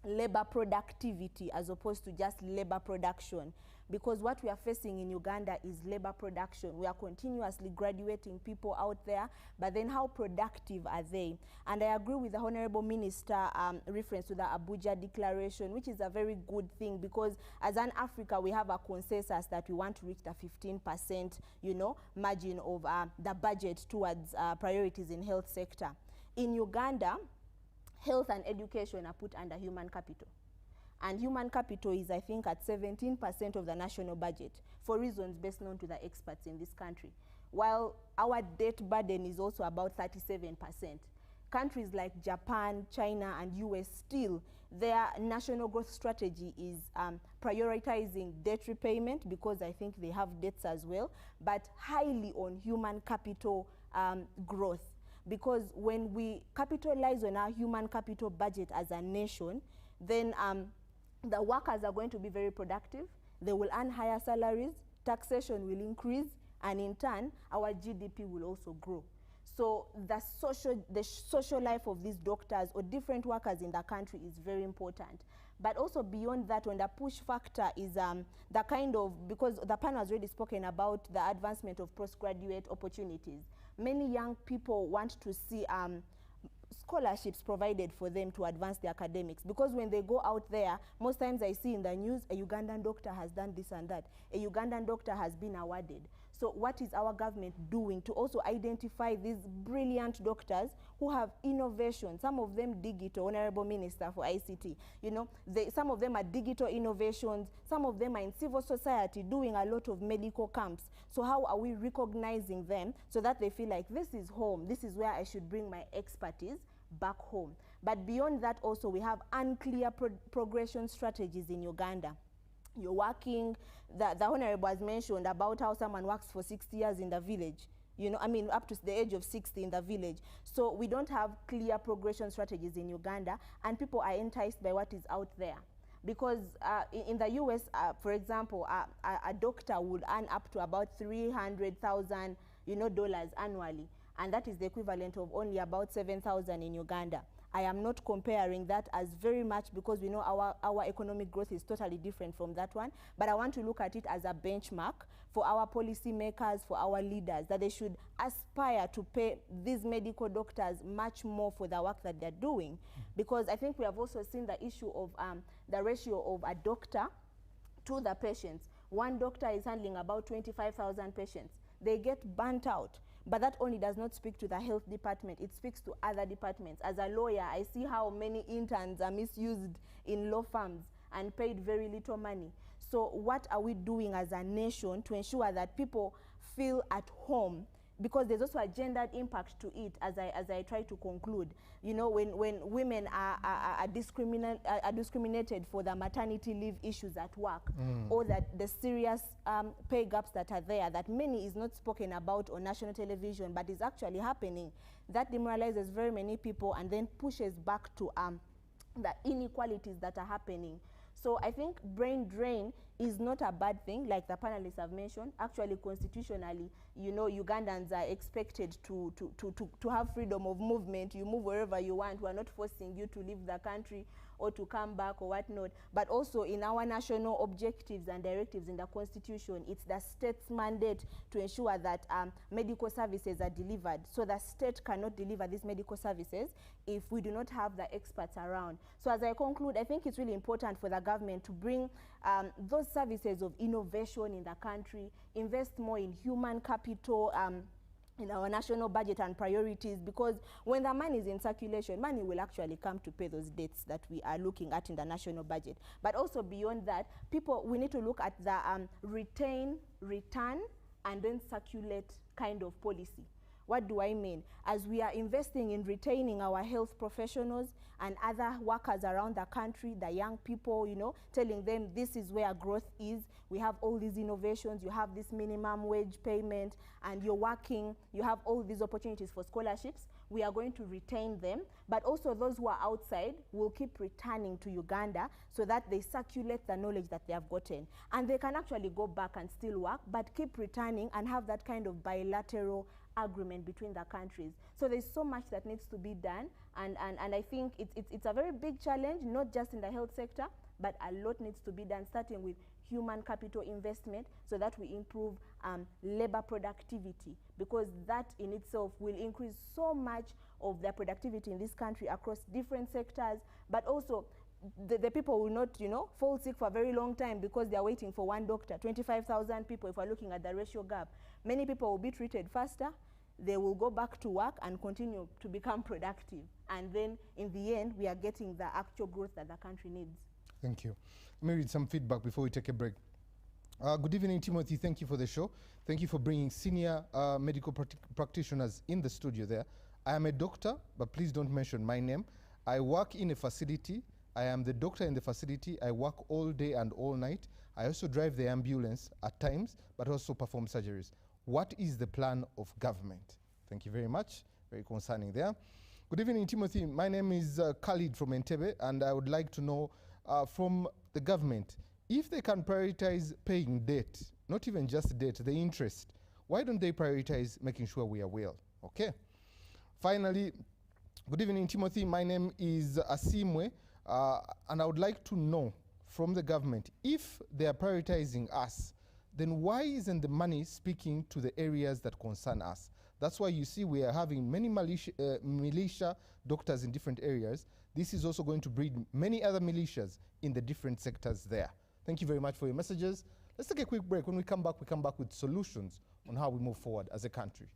labor productivity as opposed to just labor production. Because what we are facing in Uganda is labor production. We are continuously graduating people out there, but then how productive are they? And I agree with the Honorable Minister reference to the Abuja Declaration, which is a very good thing, because as an Africa, we have a consensus that we want to reach the 15%, you know, margin of the budget towards priorities in health sector. In Uganda, health and education are put under human capital. And human capital is, I think, at 17% of the national budget for reasons best known to the experts in this country. While our debt burden is also about 37%. Countries like Japan, China, and US still, their national growth strategy is prioritizing debt repayment, because I think they have debts as well, but highly on human capital growth. Because when we capitalize on our human capital budget as a nation, then the workers are going to be very productive, they will earn higher salaries, taxation will increase, and in turn, our GDP will also grow. So the social life of these doctors or different workers in the country is very important. But also beyond that, when the push factor is the kind of, because the panel has already spoken about the advancement of postgraduate opportunities. Many young people want to see scholarships provided for them to advance their academics, because when they go out there, most times I see in the news, a Ugandan doctor has done this and that, a Ugandan doctor has been awarded. So what is our government doing to also identify these brilliant doctors who have innovation, some of them digital, Honorable Minister for ICT, you know, some of them are digital innovations, some of them are in civil society doing a lot of medical camps. So how are we recognizing them so that they feel like this is home, this is where I should bring my expertise back home? But beyond that also, we have unclear progression strategies in Uganda. You're working, the Honorable has mentioned about how someone works for 60 years in the village. You know, I mean, up to the age of 60 in the village. So we don't have clear progression strategies in Uganda, and people are enticed by what is out there. Because in the US, for example, a doctor would earn up to about $300,000, you know, dollars annually. And that is the equivalent of only about 7,000 in Uganda. I am not comparing that as very much, because we know our economic growth is totally different from that one. But I want to look at it as a benchmark for our policymakers, for our leaders, that they should aspire to pay these medical doctors much more for the work that they're doing. Because I think we have also seen the issue of the ratio of a doctor to the patients. One doctor is handling about 25,000 patients. They get burnt out. But that only does not speak to the health department, it speaks to other departments. As a lawyer, I see how many interns are misused in law firms and paid very little money. So what are we doing as a nation to ensure that people feel at home? Because there's also a gendered impact to it, as I try to conclude. You know, when women are discriminated for the maternity leave issues at work, or that the serious pay gaps that are there, that many is not spoken about on national television, but is actually happening, that demoralizes very many people and then pushes back to the inequalities that are happening. So I think brain drain is not a bad thing, like the panelists have mentioned. Actually, constitutionally, you know, Ugandans are expected to have freedom of movement. You move wherever you want. We're not forcing you to leave the country or to come back or whatnot. But also in our national objectives and directives in the Constitution, it's the state's mandate to ensure that medical services are delivered. So the state cannot deliver these medical services if we do not have the experts around. So as I conclude, I think it's really important for the government to bring those services of innovation in the country, invest more in human capital, in our national budget and priorities, because when the money is in circulation, money will actually come to pay those debts that we are looking at in the national budget. But also beyond that, we need to look at the retain, return, and then circulate kind of policy. What do I mean? As we are investing in retaining our health professionals and other workers around the country, the young people, you know, telling them this is where growth is. We have all these innovations, you have this minimum wage payment, and you're working, you have all these opportunities for scholarships. we are going to retain them, but also those who are outside will keep returning to Uganda so that they circulate the knowledge that they have gotten. And they can actually go back and still work, but keep returning and have that kind of bilateral agreement between the countries. So there's so much that needs to be done, and I think it's a very big challenge, not just in the health sector, but a lot needs to be done, starting with human capital investment so that we improve labor productivity, because that in itself will increase so much of the productivity in this country across different sectors, but also the people will not, fall sick for a very long time because they are waiting for one doctor. 25,000 people, if we're looking at the ratio gap, many people will be treated faster, they will go back to work and continue to become productive. And then in the end, we are getting the actual growth that the country needs. Thank you. Let me read some feedback before we take a break. Good evening, Timothy. Thank you for the show. Thank you for bringing senior medical practitioners in the studio there. I am a doctor, but please don't mention my name. I work in a facility. I am the doctor in the facility. I work all day and all night. I also drive the ambulance at times, but also perform surgeries. What is the plan of government? Thank you very much. Very concerning there. Good evening, Timothy. My name is Khalid from Entebbe, and I would like to know from the government, if they can prioritize paying debt, not even just debt, the interest, why don't they prioritize making sure we are well? Okay. Finally, good evening, Timothy. My name is Asimwe, and I would like to know from the government, if they are prioritizing us, then why isn't the money speaking to the areas that concern us? That's why you see we are having many militia doctors in different areas. This is also going to breed many other militias in the different sectors there. Thank you very much for your messages. Let's take a quick break. When we come back with solutions on how we move forward as a country.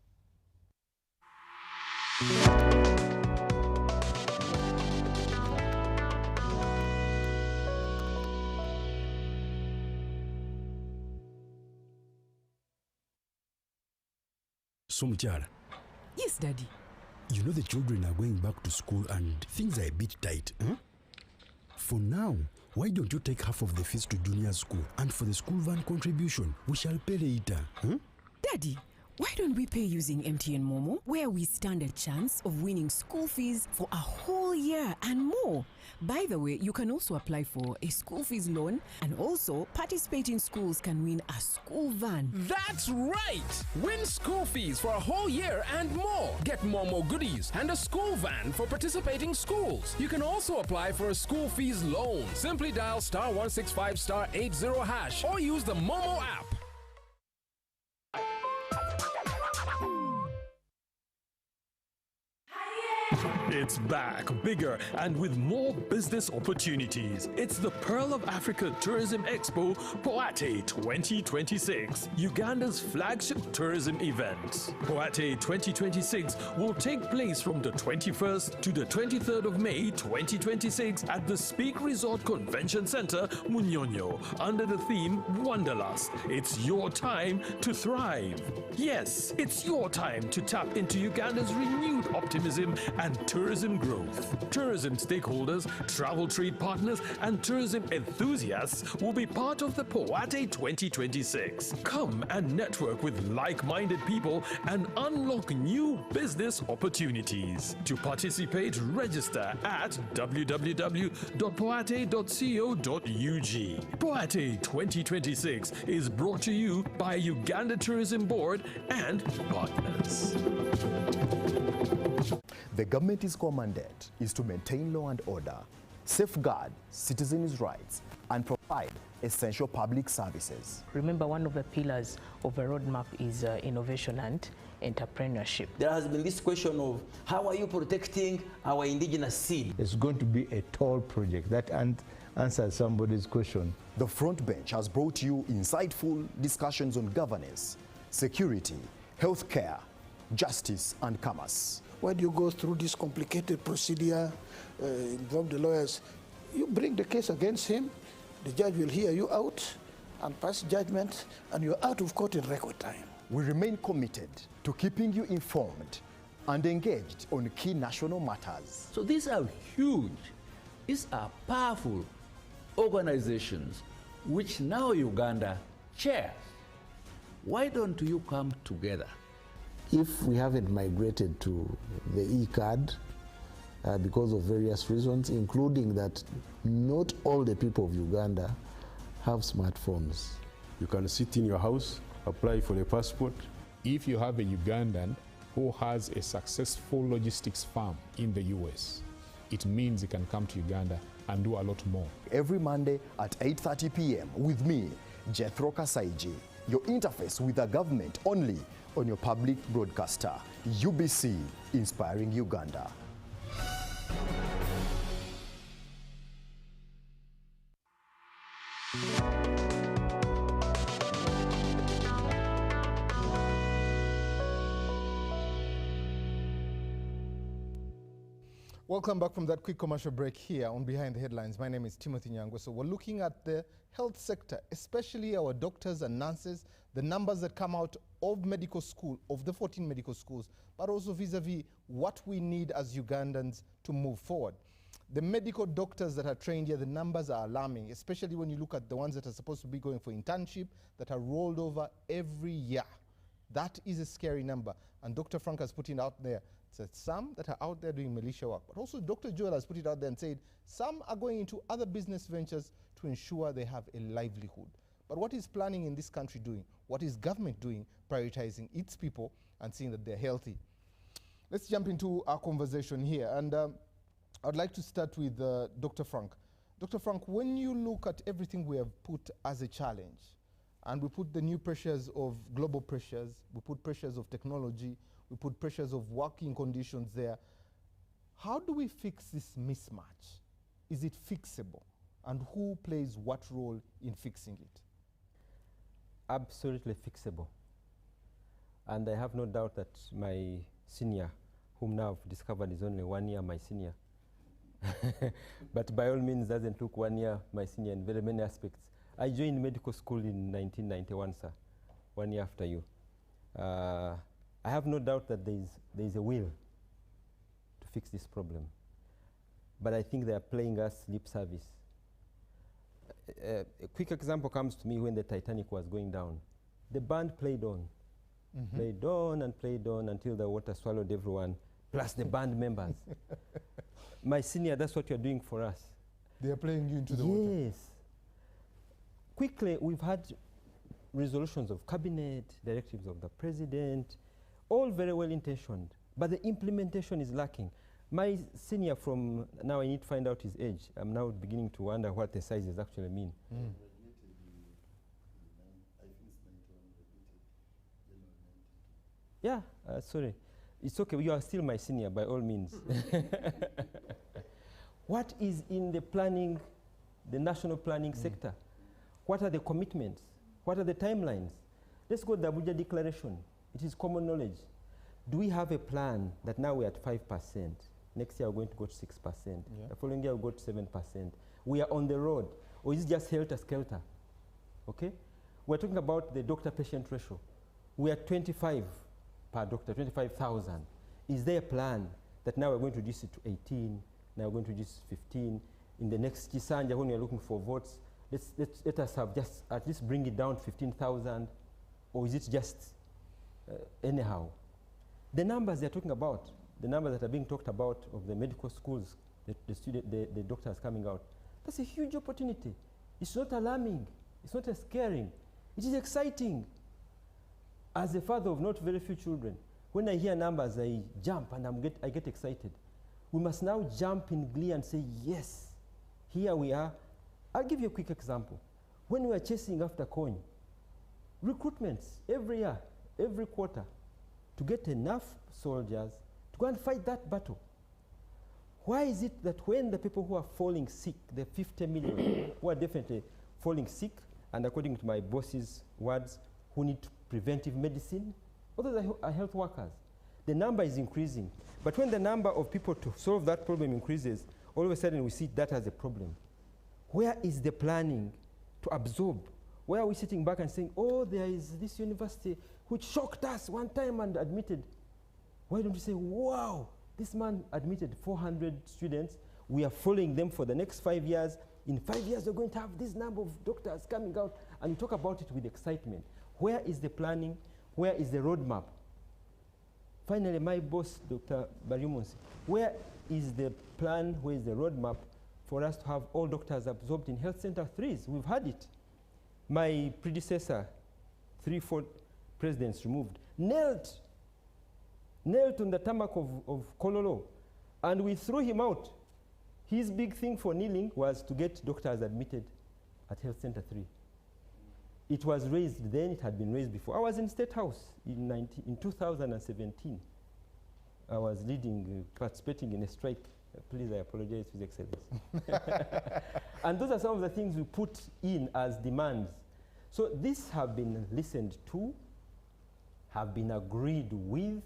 So, Muchara. Yes, Daddy. You know the children are going back to school and things are a bit tight. Huh? For now, why don't you take half of the fees to junior school, and for the school van contribution, we shall pay later. Huh? Daddy, why don't we pay using MTN Momo, where we stand a chance of winning school fees for a whole year and more? By the way, you can also apply for a school fees loan, and also participating schools can win a school van. That's right! Win school fees for a whole year and more. Get Momo goodies and a school van for participating schools. You can also apply for a school fees loan. Simply dial *165 *80# or use the Momo app. It's back, bigger, and with more business opportunities. It's the Pearl of Africa Tourism Expo, Poate 2026, Uganda's flagship tourism event. Poate 2026 will take place from the 21st to the 23rd of May 2026 at the Speak Resort Convention Center, Munyonyo, under the theme Wanderlust. It's your time to thrive. Yes, it's your time to tap into Uganda's renewed optimism and tourism growth. Tourism stakeholders, travel trade partners, and tourism enthusiasts will be part of the Poate 2026. Come and network with like-minded people and unlock new business opportunities. To participate, register at www.poate.co.ug. Poate 2026 is brought to you by Uganda Tourism Board and partners. The government's core mandate is to maintain law and order, safeguard citizens' rights, and provide essential public services. Remember, one of the pillars of a roadmap is innovation and entrepreneurship. There has been this question of how are you protecting our indigenous seed? It's going to be a tall project that answers somebody's question. The Front Bench has brought you insightful discussions on governance, security, healthcare, justice, and commerce. Why do you go through this complicated procedure, involve the lawyers? You bring the case against him, the judge will hear you out and pass judgment, and you're out of court in record time. We remain committed to keeping you informed and engaged on key national matters. So these are huge, these are powerful organizations which now Uganda chairs. Why don't you come together? if we haven't migrated to the e-card because of various reasons, including that not all the people of Uganda have smartphones. You can sit in your house, apply for a passport. If you have a Ugandan who has a successful logistics firm in the US, it means he can come to Uganda and do a lot more. Every Monday at 8:30 p.m. with me, Jethro Kasaiji, your interface with the government only on your public broadcaster, UBC, Inspiring Uganda. Welcome back from that quick commercial break here on Behind the Headlines. My name is Timothy Nyangwe. So we're looking at the health sector, especially our doctors and nurses, the numbers that come out of medical school, of the 14 medical schools, but also vis-a-vis what we need as Ugandans to move forward. The medical doctors that are trained here, the numbers are alarming, especially when you look at the ones that are supposed to be going for internship that are rolled over every year. That is a scary number. And Dr. Frank has put it out there. Said some that are out there doing militia work, but also Dr. Joel has put it out there and said some are going into other business ventures to ensure they have a livelihood. But what is planning in this country doing? What is government doing, prioritizing its people and seeing that they're healthy? Let's jump into our conversation here. And I'd like to start with Dr. Frank. Dr. Frank, when you look at everything we have put as a challenge, and we put the new pressures of global pressures, we put pressures of technology, we put pressures of working conditions there. How do we fix this mismatch? Is it fixable? And who plays what role in fixing it? Absolutely fixable. And I have no doubt that my senior, whom now I've discovered is only 1 year my senior, but by all means doesn't look 1 year my senior in very many aspects. I joined medical school in 1991, sir, 1 year after you. I have no doubt that there is a will to fix this problem. But I think they are playing us lip service. A quick example comes to me when the Titanic was going down. The band played on, played on and played on until the water swallowed everyone, plus the band members. My senior, that's what you're doing for us. They are playing you into the water. Yes. Quickly, we've had resolutions of cabinet, directives of the president, all very well intentioned, but the implementation is lacking. My senior from, now I need to find out his age. I'm now beginning to wonder what the sizes actually mean. Yeah, sorry. It's okay, you are still my senior by all means. What is in the planning, the national planning sector? What are the commitments? What are the timelines? Let's go to the Abuja Declaration. It is common knowledge. Do we have a plan that now we're at 5%? Next year we're going to go to 6%. Yeah. The following year we'll go to 7%. We are on the road. Or is it just helter-skelter? Okay? We're talking about the doctor-patient ratio. We are 25 per doctor, 25,000. Is there a plan that now we're going to reduce it to 18, now we're going to reduce 15? In the next Chisanja, when we're looking for votes, let us have just at least bring it down to 15,000, or is it just anyhow? The numbers they're talking about, the numbers that are being talked about of the medical schools, the doctors coming out, that's a huge opportunity. It's not alarming, it's not scaring, it is exciting. As a father of not very few children, when I hear numbers, I jump and I get excited. We must now jump in glee and say, yes, here we are. I'll give you a quick example. When we are chasing after coin, recruitments every year, every quarter, to get enough soldiers to go and fight that battle. Why is it that when the people who are falling sick, the 50 million who are definitely falling sick, and according to my boss's words, who need preventive medicine, others are health workers, the number is increasing. But when the number of people to solve that problem increases, all of a sudden we see that as a problem. Where is the planning to absorb? Where are we sitting back and saying, oh, there is this university which shocked us one time and admitted. Why don't you say, wow, this man admitted 400 students. We are following them for the next 5 years. In 5 years, we're going to have this number of doctors coming out, and we talk about it with excitement. Where is the planning? Where is the roadmap Finally, my boss, Dr. Bariumunsi, where is the plan, where is the roadmap for us to have all doctors absorbed in health center 3s? We've had it. My predecessor, 3-4 presidents removed, knelt on the tarmac of Kololo, and we threw him out. His big thing for kneeling was to get doctors admitted at Health Center 3. It was raised then, it had been raised before. I was in State House in 2017. I was leading, participating in a strike. Please, I apologize to His Excellency. And those are some of the things we put in as demands. So these have been listened to, have been agreed with,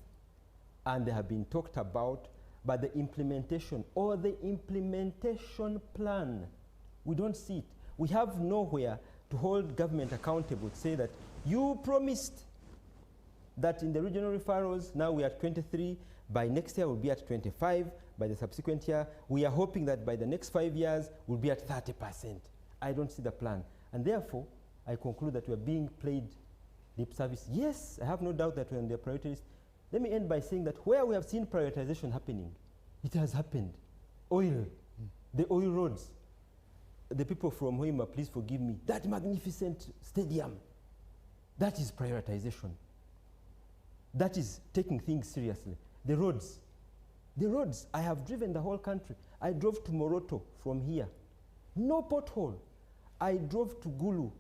and they have been talked about, but the implementation or the implementation plan, we don't see it. We have nowhere to hold government accountable, to say that you promised that in the regional referrals, now we are at 23, by next year we'll be at 25, by the subsequent year, we are hoping that by the next 5 years, we'll be at 30%. I don't see the plan. And therefore, I conclude that we're being played lip service. Yes, I have no doubt that we're on the priority list. Let me end by saying that where we have seen prioritization happening, it has happened. Oil, the oil roads. The people from Hoima, please forgive me. That magnificent stadium, that is prioritization. That is taking things seriously. The roads, I have driven the whole country. I drove to Moroto from here, no pothole. I drove to Gulu,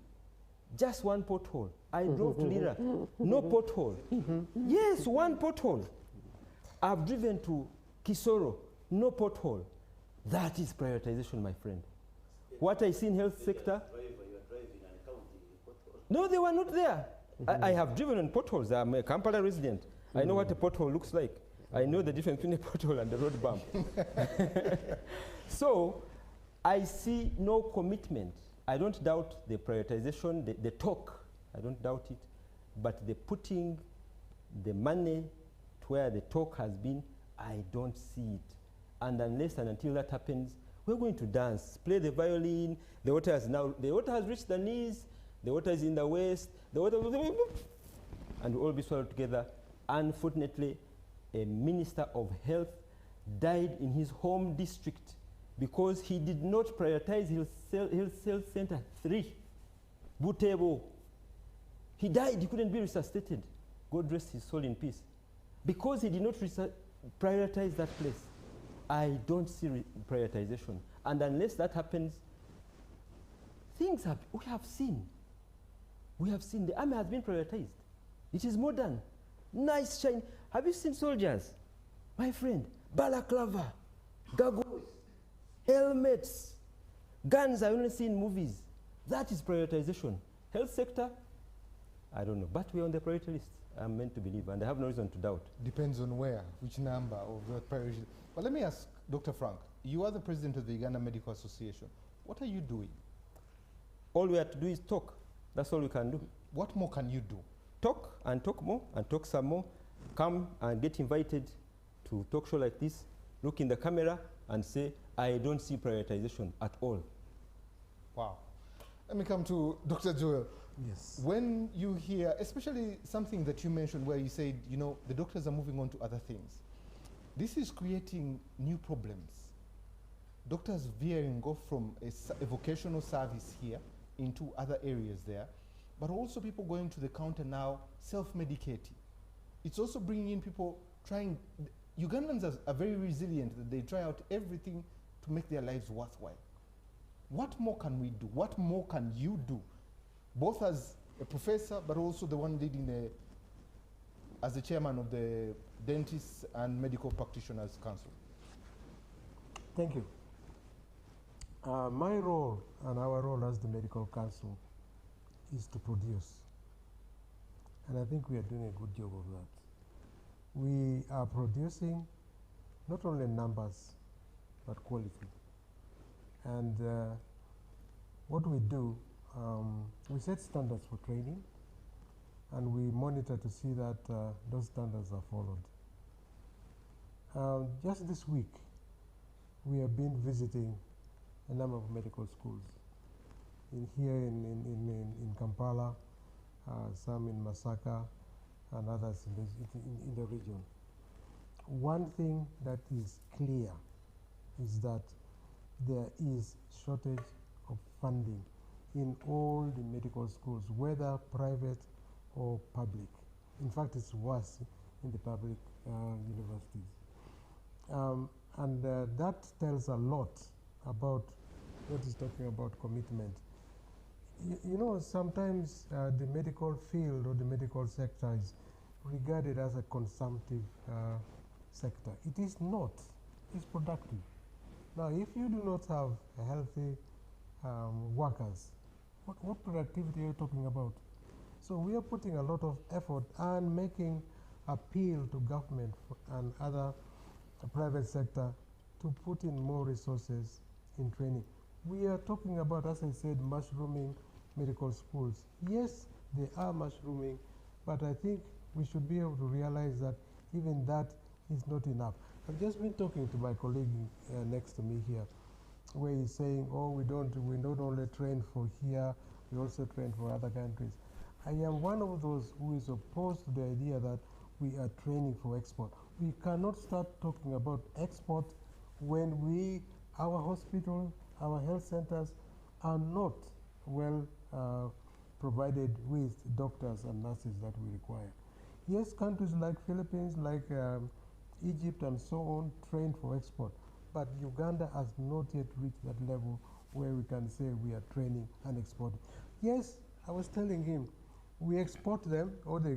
just one pothole. I drove to Lira, no pothole. Yes, one pothole. I've driven to Kisoro, no pothole. That is prioritization, my friend. What I see in health sector. No, they were not there. I have driven on potholes. I'm a Kampala resident. I know what a pothole looks like. I know the difference between a pothole and a road bump. So I see no commitment. I don't doubt the prioritization, the talk. I don't doubt it. But the putting the money to where the talk has been, I don't see it. And unless and until that happens, we're going to dance, play the violin. The water has reached the knees, the water is in the waist, the water, and we'll all be swallowed together. Unfortunately, a minister of health died in his home district because he did not prioritize health center 3, Butebo. He died, he couldn't be resuscitated. God rest his soul in peace. Because he did not prioritize that place. I don't see prioritization. And unless that happens, we have seen the army has been prioritized. It is modern, nice, shiny. Have you seen soldiers? My friend, balaclava, goggles, helmets, guns I only see in movies. That is prioritization. Health sector, I don't know, but we're on the priority list. I'm meant to believe, and I have no reason to doubt. Depends on where, which number of the priority. But let me ask Dr. Frank, you are the president of the Uganda Medical Association. What are you doing? All we have to do is talk. That's all we can do. What more can you do? Talk and talk more and talk some more. Come and get invited to talk show like this, look in the camera and say, I don't see prioritization at all. Wow. Let me come to Dr. Joel. Yes. When you hear, especially something that you mentioned where you said, you know, the doctors are moving on to other things. This is creating new problems. Doctors veering off from a vocational service here into other areas there, but also people going to the counter now self-medicating. It's also bringing in people trying, Ugandans are very resilient, that they try out everything to make their lives worthwhile. What more can we do? What more can you do? Both as a professor, but also the one leading as the chairman of the Dentists and Medical Practitioners Council. Thank you. My role and our role as the Medical Council is to produce. And I think we are doing a good job of that. We are producing not only numbers, but quality. And what we do, we set standards for training, and we monitor to see that those standards are followed. Just this week, we have been visiting a number of medical schools here in Kampala, some in Masaka, and others in the region. one thing that is clear is that there is shortage of funding in all the medical schools, whether private or public. In fact, it's worse in the public universities. That tells a lot about what is talking about commitment. You know, sometimes the medical field or the medical sector is regarded as a consumptive sector. It is not. It's productive. Now, if you do not have healthy workers, what productivity are you talking about? So we are putting a lot of effort and making appeal to government and other private sector to put in more resources in training. We are talking about, as I said, mushrooming medical schools. Yes, they are mushrooming, but I think we should be able to realize that even that is not enough. I've just been talking to my colleague next to me here, where he's saying, oh, we don't only train for here, we also train for other countries. I am one of those who is opposed to the idea that we are training for export. We cannot start talking about export when our hospitals, our health centers are not well provided with doctors and nurses that we require. Yes, countries like Philippines, like Egypt and so on, train for export, but Uganda has not yet reached that level where we can say we are training and exporting. Yes, I was telling him, we export them, or they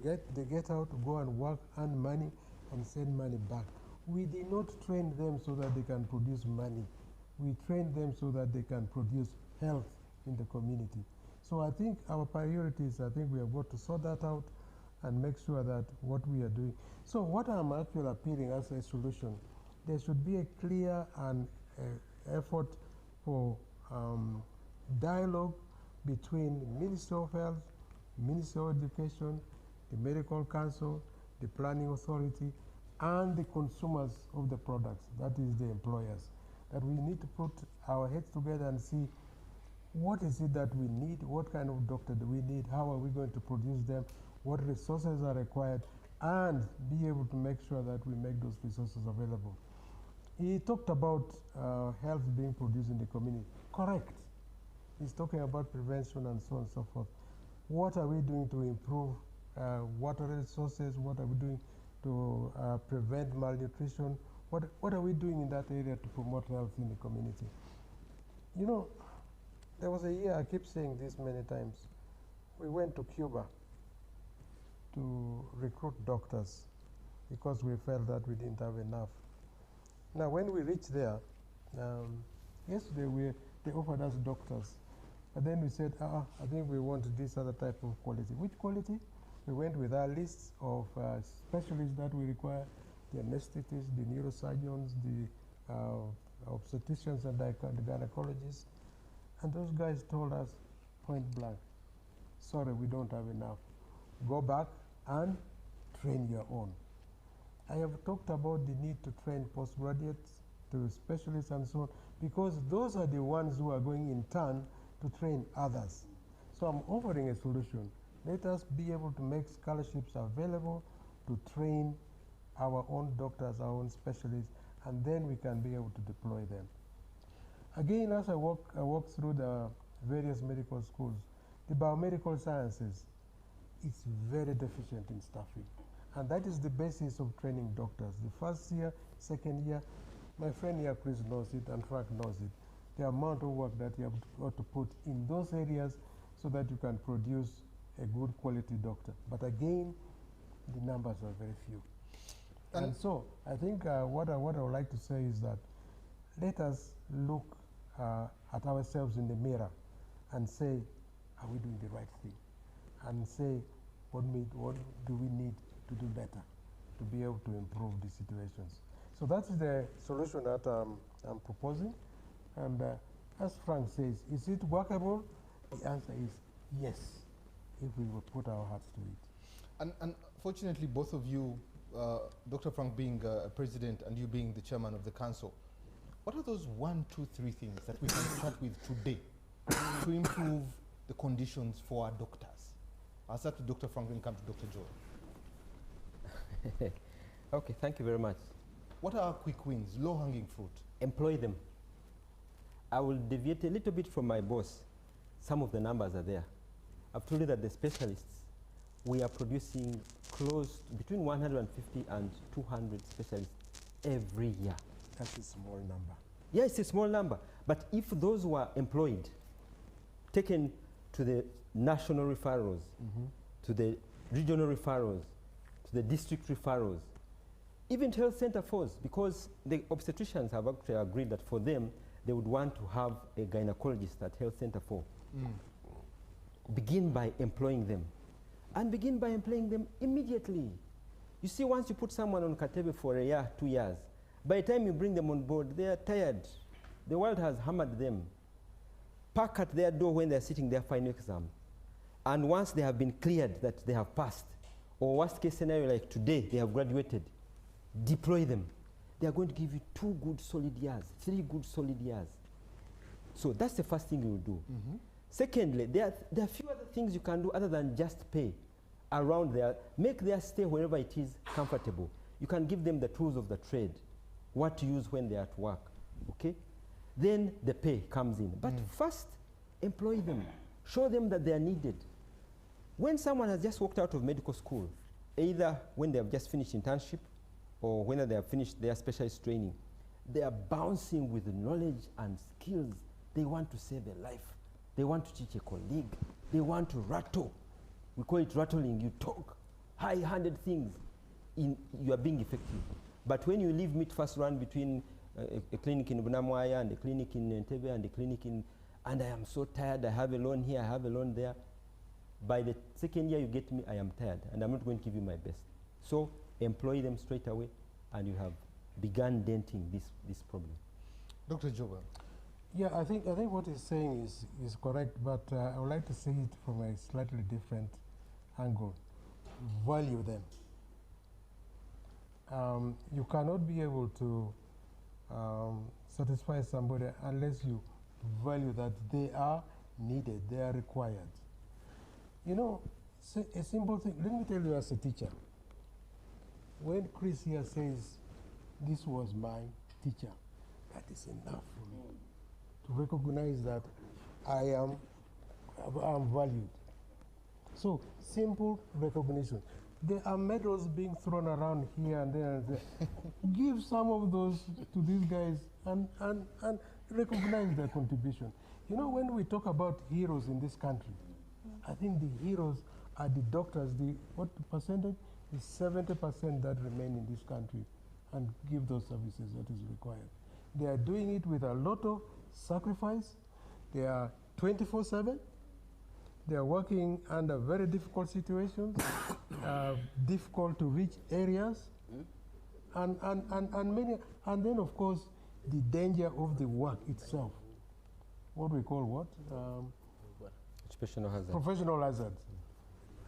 get out to go and work, earn money, and send money back. We did not train them so that they can produce money. We train them so that they can produce health in the community. So I think our priorities, I think we have got to sort that out and make sure that what we are doing. So what I'm actually appealing as a solution, there should be a clear and effort for dialogue between the Ministry of Health, Ministry of Education, the Medical Council, the Planning Authority, and the consumers of the products, that is the employers. That we need to put our heads together and see what is it that we need, what kind of doctor do we need, how are we going to produce them, what resources are required, and be able to make sure that we make those resources available. He talked about health being produced in the community. Correct. He's talking about prevention and so on and so forth. What are we doing to improve water resources? What are we doing to prevent malnutrition? What are we doing in that area to promote health in the community? You know, there was a year, I keep saying this many times, we went to Cuba to recruit doctors because we felt that we didn't have enough. Now, when we reached there, yesterday they offered us doctors. But then we said, I think we want this other type of quality. Which quality? We went with our lists of specialists that we require, the anesthetists, the neurosurgeons, the obstetricians and the gynecologists. And those guys told us point blank, sorry, we don't have enough. Go back and train your own. I have talked about the need to train postgraduates, to specialists and so on, because those are the ones who are going in turn to train others. So I'm offering a solution. Let us be able to make scholarships available to train our own doctors, our own specialists, and then we can be able to deploy them. Again, as I walk through the various medical schools, the biomedical sciences is very deficient in staffing. And that is the basis of training doctors. The first year, second year, my friend here, Chris, knows it, and Frank knows it. The amount of work that you have got to put in those areas so that you can produce a good quality doctor. But again, the numbers are very few. And so I think what I would like to say is that let us look at ourselves in the mirror and say, are we doing the right thing? And say, what do we need to do better to be able to improve the situations? So that's the solution that I'm proposing. And as Frank says, is it workable? The answer is yes, if we will put our hearts to it. And fortunately, both of you, Dr. Frank being president and you being the chairman of the council, what are those 1, 2, 3 things that we can start with today to improve the conditions for our doctors? I'll start with Dr. Frank and come to Dr. Joel. Okay, thank you very much. What are our quick wins, low-hanging fruit? Employ them. I will deviate a little bit from my boss. Some of the numbers are there. I've told you that the specialists, we are producing close between 150 and 200 specialists every year. That's a small number. Yeah, it's a small number. But if those were employed, taken to the national referrals, to the regional referrals, to the district referrals, even to health center force, because the obstetricians have actually agreed that for them, they would want to have a gynecologist at health center 4. Begin by employing them. And begin by employing them immediately. You see, once you put someone on Katebe for a year, 2 years, by the time you bring them on board, they are tired. The world has hammered them. Park at their door when they're sitting their final exam. And once they have been cleared that they have passed, or worst case scenario like today, they have graduated, deploy them. They are going to give you 2 good solid years, 3 good solid years. So that's the first thing you will do. Secondly, there are few other things you can do other than just pay around there. Make their stay wherever it is comfortable. You can give them the tools of the trade, what to use when they're at work, okay? Then the pay comes in. But first, employ them. Show them that they are needed. When someone has just walked out of medical school, either when they have just finished internship or when they have finished their specialist training, they are bouncing with knowledge and skills. They want to save a life. They want to teach a colleague. They want to rattle. We call it rattling. You talk high-handed things. You are being effective. But when you leave meet first run between a clinic in Bunamwaya and a clinic in Entebbe and a clinic in, and I am so tired, I have a loan here, I have a loan there. By the second year you get me, I am tired, and I'm not going to give you my best. So employ them straight away, and you have begun denting this problem. Dr. Joba. Yeah, I think what he's saying is correct, but I would like to see it from a slightly different angle. Value them. You cannot be able to satisfy somebody unless you value that they are needed, they are required. You know, a simple thing, let me tell you as a teacher, when Chris here says, this was my teacher, that is enough for me to recognize that I am valued. So, simple recognition. There are medals being thrown around here and there. Give some of those to these guys and recognize their contribution. You know, when we talk about heroes in this country, I think the heroes are the doctors. What percentage? Is 70% that remain in this country and give those services that is required. They are doing it with a lot of sacrifice. They are 24/7. They are working under very difficult situations, difficult to reach areas, and then of course the danger of the work itself. What we call what? Occupational hazard. Professional hazards.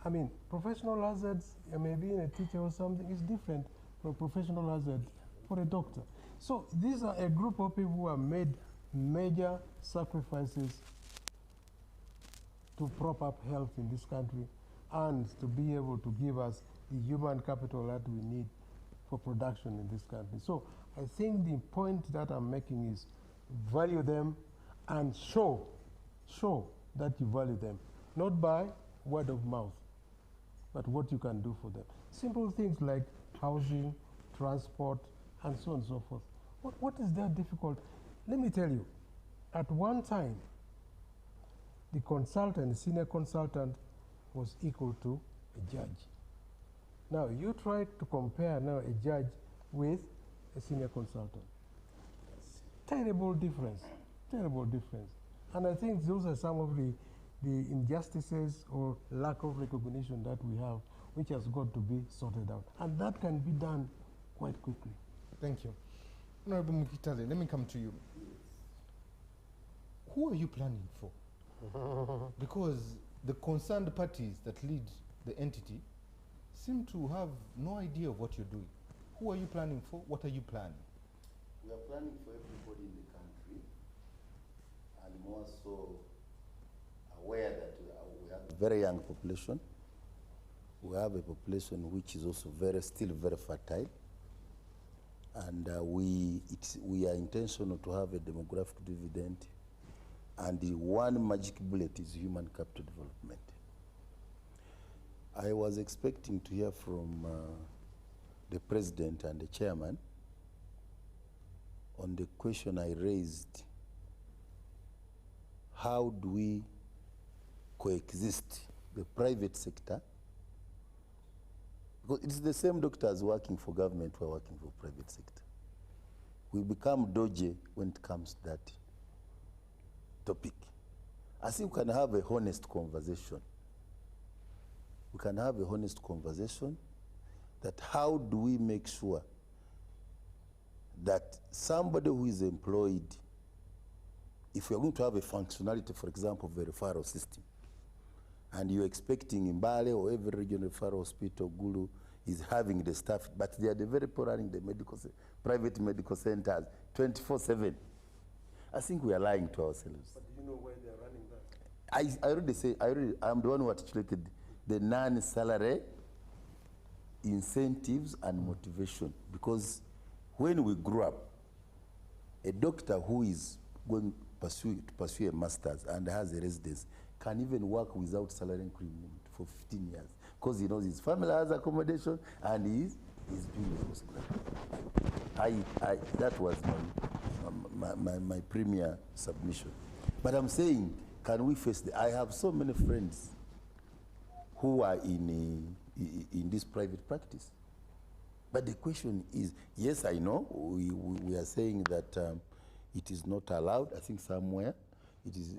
I mean, professional hazards, maybe in a teacher or something, is different from professional hazard for a doctor. So these are a group of people who have made major sacrifices to prop up health in this country and to be able to give us the human capital that we need for production in this country. So I think the point that I'm making is value them and show that you value them, not by word of mouth, but what you can do for them. Simple things like housing, transport, and so on and so forth. What is that difficult? Let me tell you, at one time, the consultant, the senior consultant, was equal to a judge. Now, you try to compare now a judge with a senior consultant. Terrible difference, terrible difference. And I think those are some of the injustices or lack of recognition that we have, which has got to be sorted out. And that can be done quite quickly. Thank you. Honorable Mukitale, let me come to you. Who are you planning for? Because the concerned parties that lead the entity seem to have no idea of what you're doing. Who are you planning for? What are you planning? We are planning for everybody in the country, and more so aware that we have a very young population. We have a population which is also still very fertile. And we are intentional to have a demographic dividend, and the one magic bullet is human capital development. I was expecting to hear from the president and the chairman on the question I raised: how do we coexist the private sector? Because it's the same doctors working for government who are working for private sector. We become dodgy when it comes to that topic. I think we can have a honest conversation. We can have a honest conversation that how do we make sure that somebody who is employed, if we are going to have a functionality, for example, of a referral system, and you're expecting Mbale or every regional referral hospital, Gulu, is having the staff, but they are the very poor running the private medical centers 24/7. I think we are lying to ourselves. But do you know where they are running that? I already say, I'm the one who articulated the non-salary incentives and motivation, because when we grew up, a doctor who is going to pursue a master's and has a residence can even work without salary increment for 15 years, because he knows his family has accommodation and he's doing his postgrad. That was my premier submission. But I'm saying, can we face I have so many friends who are in this private practice. But the question is, yes, I know, we are saying that it is not allowed. I think somewhere, it is,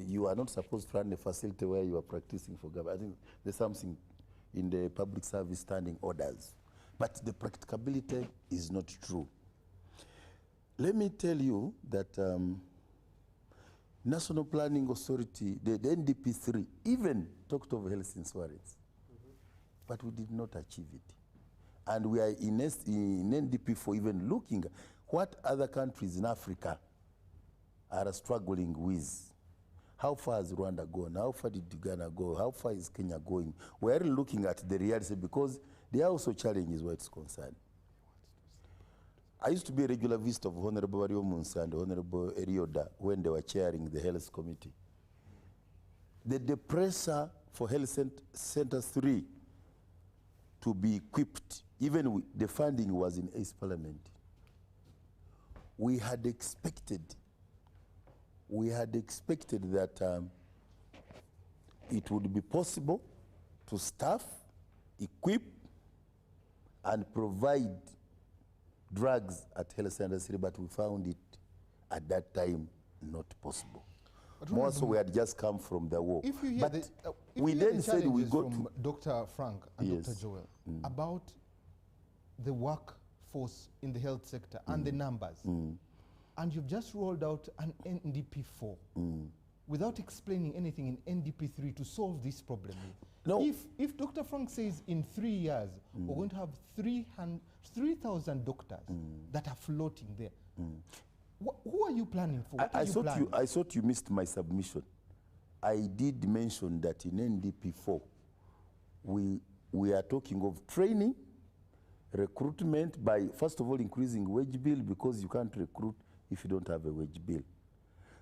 you are not supposed to run a facility where you are practicing for government. I think there's something in the public service standing orders. But the practicability is not true. Let me tell you that National Planning Authority, the NDP3, even talked of health insurance, but we did not achieve it. And we are in NDP for even looking at what other countries in Africa are struggling with. How far has Rwanda gone? How far did Uganda go? How far is Kenya going? We are looking at the reality, because there are also challenges where it's concerned. I used to be a regular visitor of Honorable Mario Munsa and Honorable Erioda when they were chairing the Health Committee. The pressure for Health Center 3 to be equipped, even with the funding was in Ace Parliament. We had expected that it would be possible to staff, equip, and provide drugs at Health Center 3, but we found it at that time not possible. More so, we had just come from the war. If you hear but we then said we go from to Dr. Frank and Yes. Dr. Joel about the workforce in the health sector and the numbers, and you've just rolled out an NDP4 without explaining anything in NDP3 to solve this problem. No. If Dr. Frank says in 3 years we're going to have 3,000 doctors that are floating there, who are you planning for? I thought you missed my submission. I did mention that in NDP4, we are talking of training, recruitment by, first of all, increasing wage bill, because you can't recruit if you don't have a wage bill.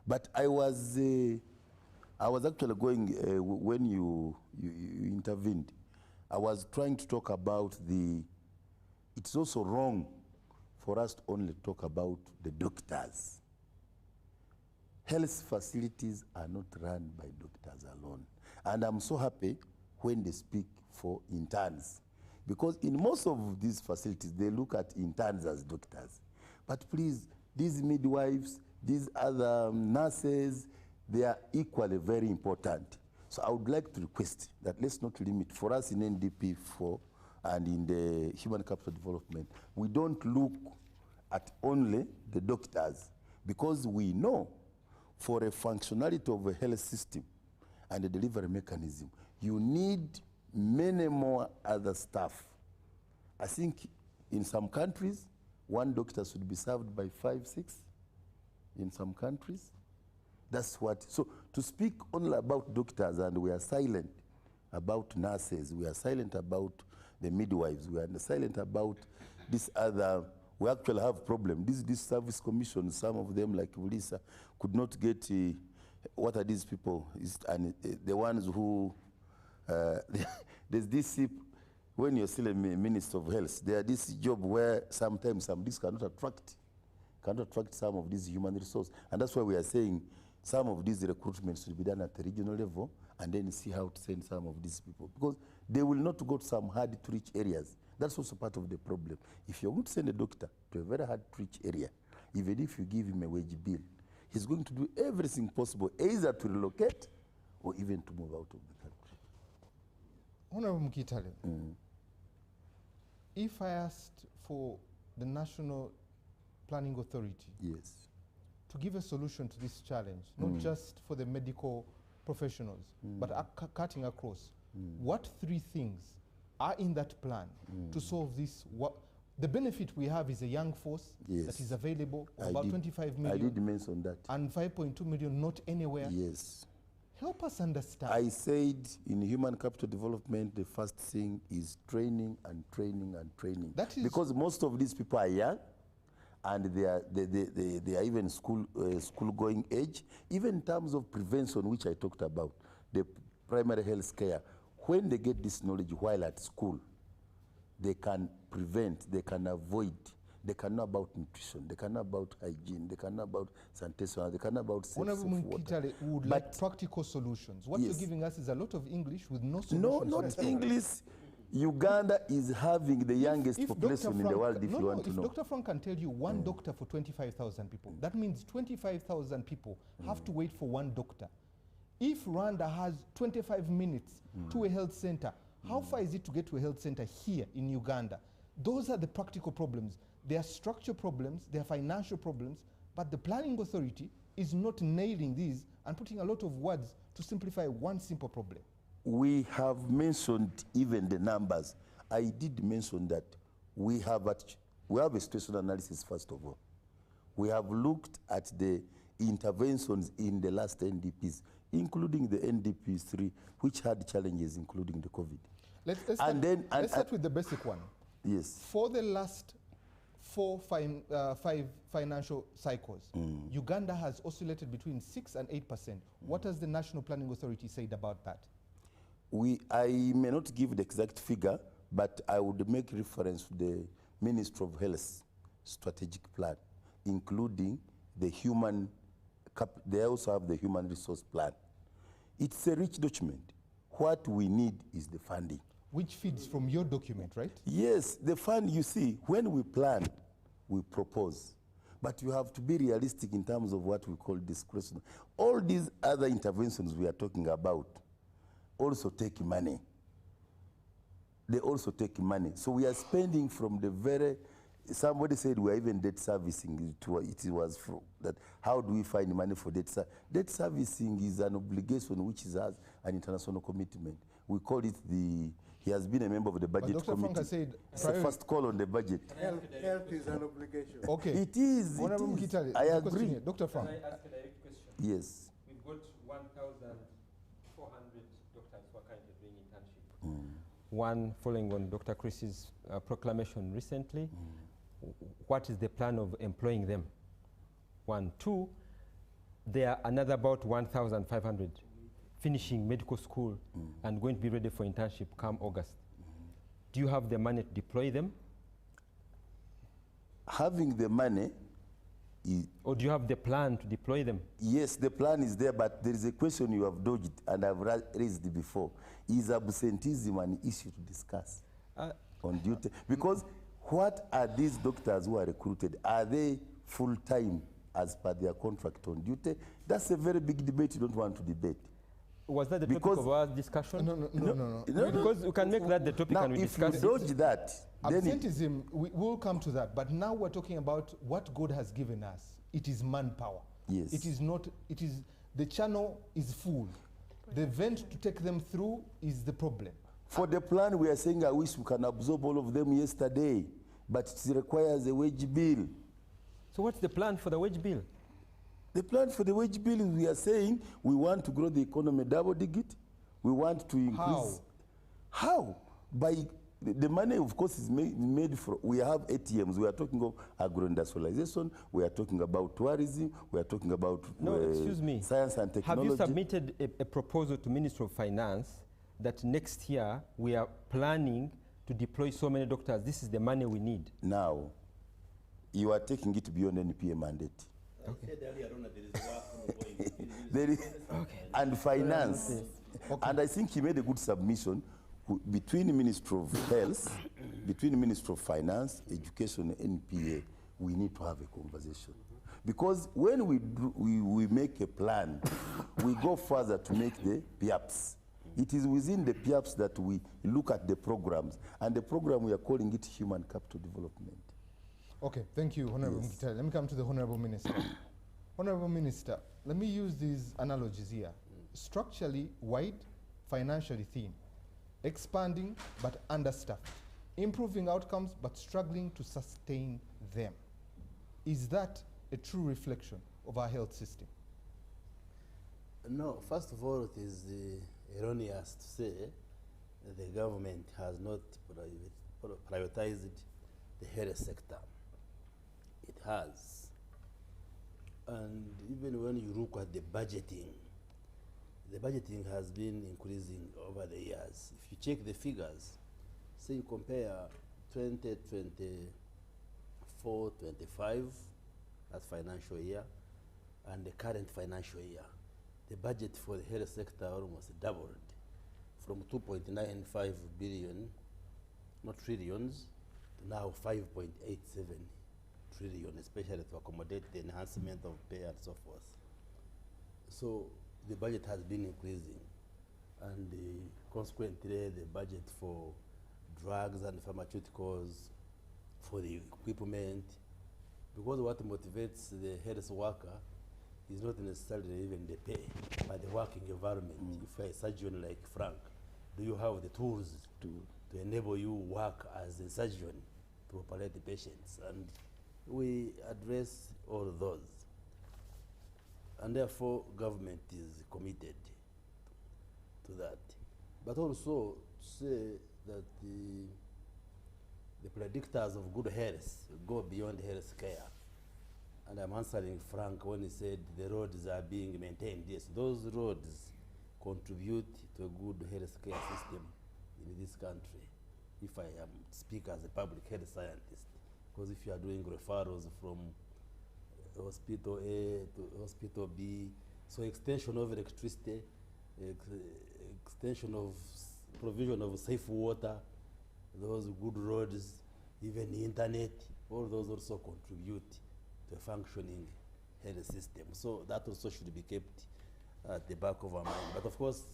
But I was actually going, when you intervened, I was trying to talk about it's also wrong for us to only talk about the doctors. Health facilities are not run by doctors alone. And I'm so happy when they speak for interns, because in most of these facilities, they look at interns as doctors. But please, these midwives, these other nurses, they are equally very important. So I would like to request that let's not limit, for us in NDP4 and in the human capital development, we don't look at only the doctors, because we know for a functionality of a health system and a delivery mechanism, you need many more other staff. I think in some countries, one doctor should be served by 5, 6. In some countries, that's what. So to speak only about doctors, and we are silent about nurses, we are silent about the midwives, we are silent about this other we actually have problem. These service commissions, some of them like Ulisa, could not get, what are these people? The ones who, there's this, when you're still a Minister of Health, there this job where sometimes some of these cannot attract some of these human resources. And that's why we are saying some of these recruitments should be done at the regional level and then see how to send some of these people. Because they will not go to some hard-to-reach areas. That's also part of the problem. If you're going to send a doctor to a very hard-to-reach area, even if you give him a wage bill, he's going to do everything possible, either to relocate or even to move out of the country. Honorable Mkitale, if I asked for the National Planning Authority to give a solution to this challenge, not just for the medical professionals, but cutting across, what 3 things are in that plan to solve this? The benefit we have is a young force that is available, about 25 million. I did mention that. And 5.2 million not anywhere. Yes. Help us understand. I said in human capital development, the first thing is training and training and training. That is because most of these people are young, and they are even school-going age. Even in terms of prevention, which I talked about, the primary health care, when they get this knowledge while at school, they can prevent, they can avoid, they can know about nutrition, they can know about hygiene, they can know about sanitation, they can know about safe water. Kitale would like practical solutions. What you're giving us is a lot of English with no solutions. No, not English. Uganda is having the youngest population in the world, if you want to know. If Dr. Frank can tell you one doctor for 25,000 people, that means 25,000 people have to wait for one doctor. If Rwanda has 25 minutes to a health center, how far is it to get to a health center here in Uganda? Those are the practical problems. There are structural problems, there are financial problems, but the planning authority is not nailing these and putting a lot of words to simplify one simple problem. We have mentioned even the numbers. I did mention that we have a situation analysis, first of all. We have looked at the interventions in the last NDPs, including the NDPs 3, which had challenges, including the COVID. Let's start with the basic one. Yes. For the last 5 financial cycles, Uganda has oscillated between 6 and 8%. What has the National Planning Authority said about that? I may not give the exact figure, but I would make reference to the Ministry of Health strategic plan, including the they also have the human resource plan. It's a rich document. What we need is the funding. Which feeds from your document, right? Yes, the fund, you see, when we plan, we propose. But you have to be realistic in terms of what we call discretion. All these other interventions we are talking about also take money. They also take money. So we are spending from the very, somebody said we are even debt servicing. It was from that, how do we find money for debt servicing? Debt servicing is an obligation which is an international commitment. We call it he has been a member of the budget Dr. committee. Frank said it's the first call on the budget. Health is an obligation. Okay. It is. Honorable Mkitale, I agree. Dr. Frank. Can I ask a direct question? Yes. We've got 1,400 doctors who are currently doing internship. One following on Dr. Chris's proclamation recently. What is the plan of employing them? 1. 2, there are another about 1,500 finishing medical school and going to be ready for internship come August. Do you have the money to deploy them? Having the money. Or do you have the plan to deploy them? Yes, the plan is there, but there is a question you have dodged, and I've raised it before. Is absenteeism an issue to discuss on duty? Because what are these doctors who are recruited? Are they full-time as per their contract on duty? That's a very big debate you don't want to debate. Was that the topic of our discussion? No. Because we can make that the topic now, and we discuss it. If you dodge that, absenteeism, we'll come to that. But now we're talking about what God has given us. It is manpower. Yes. It is not, the channel is full. The vent to take them through is the problem. For the plan, we are saying, I wish we can absorb all of them yesterday, but it requires a wage bill. So what's the plan for the wage bill? The plan for the wage bill is we are saying we want to grow the economy double digit. We want to increase. How? By The money, of course, is made for, we have ATMs. We are talking of agro-industrialization. We are talking about tourism. We are talking about excuse me. Science and technology. Have you submitted a proposal to Ministry of Finance that next year we are planning to deploy so many doctors? This is the money we need. Now, you are taking it beyond NPA mandate. Okay. There is, and finance. And I think he made a good submission between the Ministry of Health, between the Ministry of Finance, Education, and NPA. We need to have a conversation. Because when we make a plan, we go further to make the PIAPs. It is within the PIAPs that we look at the programs. And the program, we are calling it Human Capital Development. Okay, thank you, Honorable Mkitari. Let me come to the Honorable Minister. Honorable Minister, let me use these analogies here. Structurally wide, financially thin. Expanding but understaffed. Improving outcomes but struggling to sustain them. Is that a true reflection of our health system? No, first of all, it is erroneous to say that the government has not prioritized the health sector. It has. And even when you look at the budgeting has been increasing over the years. If you check the figures, say you compare 2024-25, that financial year, and the current financial year, the budget for the health sector almost doubled from 2.95 billion, not trillions, to now 5.87 trillion, especially to accommodate the enhancement of pay and so forth. So the budget has been increasing, and consequently the budget for drugs and pharmaceuticals, for the equipment, because what motivates the health worker is not necessarily even the pay, but the working environment. If you're a surgeon like Frank, do you have the tools to enable you work as a surgeon to operate the patients? And we address all of those. And therefore, government is committed to that. But also to say that the predictors of good health go beyond health care. And I'm answering Frank when he said the roads are being maintained. Yes, those roads contribute to a good health care system in this country, if I speak as a public health scientist. Because if you are doing referrals from hospital A to hospital B, so extension of electricity, extension of provision of safe water, those good roads, even the internet, all those also contribute to a functioning health system. So that also should be kept at the back of our mind. But of course,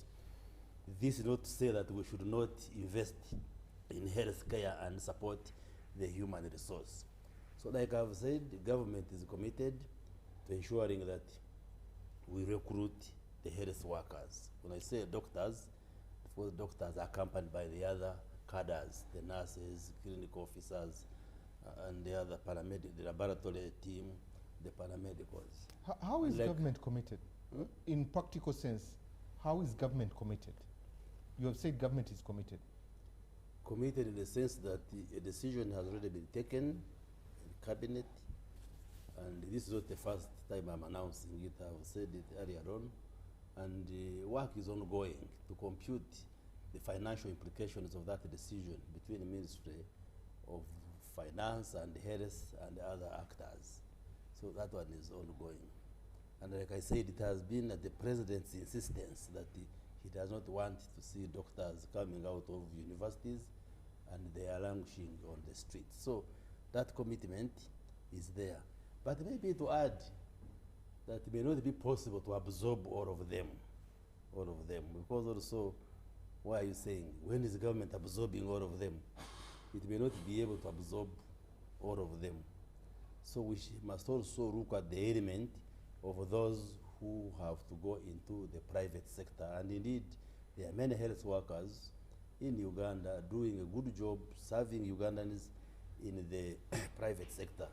this is not to say that we should not invest in health care and support the human resource. So like I've said, the government is committed to ensuring that we recruit the health workers. When I say doctors, of course doctors are accompanied by the other cadres, the nurses, clinical officers, and the other paramedics, the laboratory team, the paramedicals. How is government committed? In practical sense, how is government committed? You have said government is committed. Committed in the sense that a decision has already been taken in cabinet, and this is not the first time I'm announcing it. I've said it earlier on, and the work is ongoing to compute the financial implications of that decision between the Ministry of Finance and Health and other actors. So that one is ongoing. And like I said, it has been at the President's insistence that he does not want to see doctors coming out of universities and they are languishing on the streets. So that commitment is there. But maybe to add that it may not be possible to absorb all of them, because also, why are you saying, when is the government absorbing all of them? It may not be able to absorb all of them. So we must also look at the element of those who have to go into the private sector. And indeed, there are many health workers in Uganda doing a good job serving Ugandans in the private sector.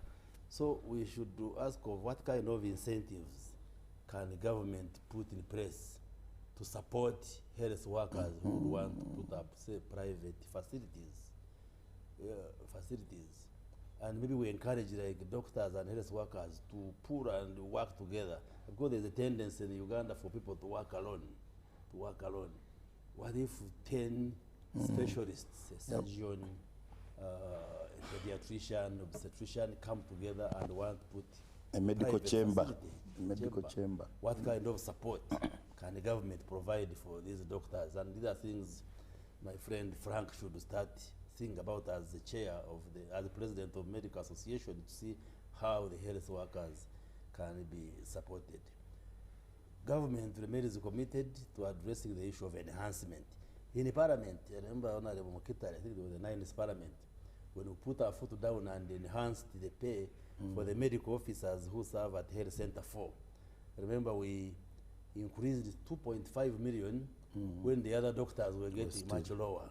So we should ask of what kind of incentives can the government put in place to support health workers who want to put up, say, private facilities. facilities. And maybe we encourage like doctors and health workers to pool and work together, because there's a tendency in Uganda for people to work alone. What if 10 specialists, a surgeon, a pediatrician, obstetrician come together and want to put a medical private chamber. facility, Medical chamber. What kind of support can the government provide for these doctors? And these are things my friend Frank should start thinking about as the chair of as the president of Medical Association, to see how the health workers can be supported. Government remains committed to addressing the issue of enhancement. In the parliament, I remember Honorable Mokitari, I think it was the 9th parliament, when we put our foot down and enhanced the pay for the medical officers who serve at Health Center 4. Remember, we increased 2.5 million when the other doctors were getting much lower.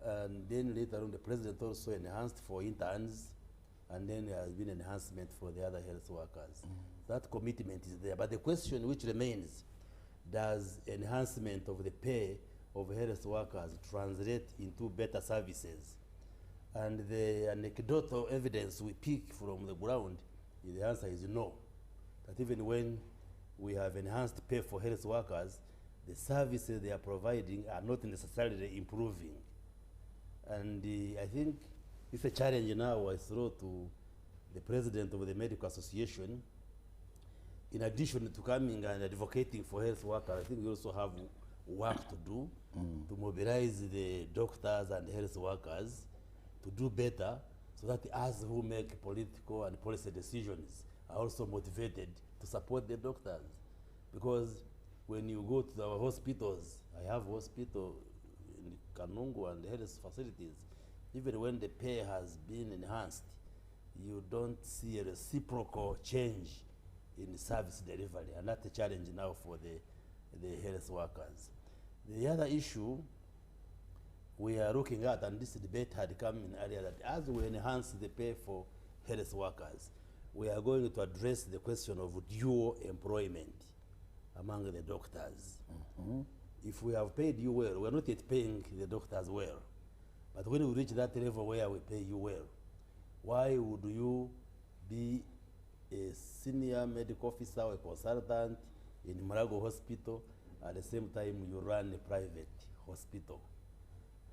And then later on, the president also enhanced for interns, and then there has been enhancement for the other health workers. That commitment is there. But the question which remains, does enhancement of the pay of health workers translate into better services? And the anecdotal evidence we pick from the ground, the answer is no. That even when we have enhanced pay for health workers, the services they are providing are not necessarily improving. And I think it's a challenge now I throw to the president of the Medical Association. In addition to coming and advocating for health workers, I think we also have work to do to mobilize the doctors and health workers to do better, so that us who make political and policy decisions are also motivated to support the doctors. Because when you go to our hospitals, I have hospital in Kanungu and health facilities, even when the pay has been enhanced, you don't see a reciprocal change in service delivery, and that's a challenge now for the health workers. The other issue we are looking at, and this debate had come in earlier, that as we enhance the pay for health workers, we are going to address the question of dual employment among the doctors. If we have paid you well, we are not yet paying the doctors well. But when we reach that level where we pay you well, why would you be a senior medical officer or a consultant in Marago Hospital, at the same time you run a private hospital?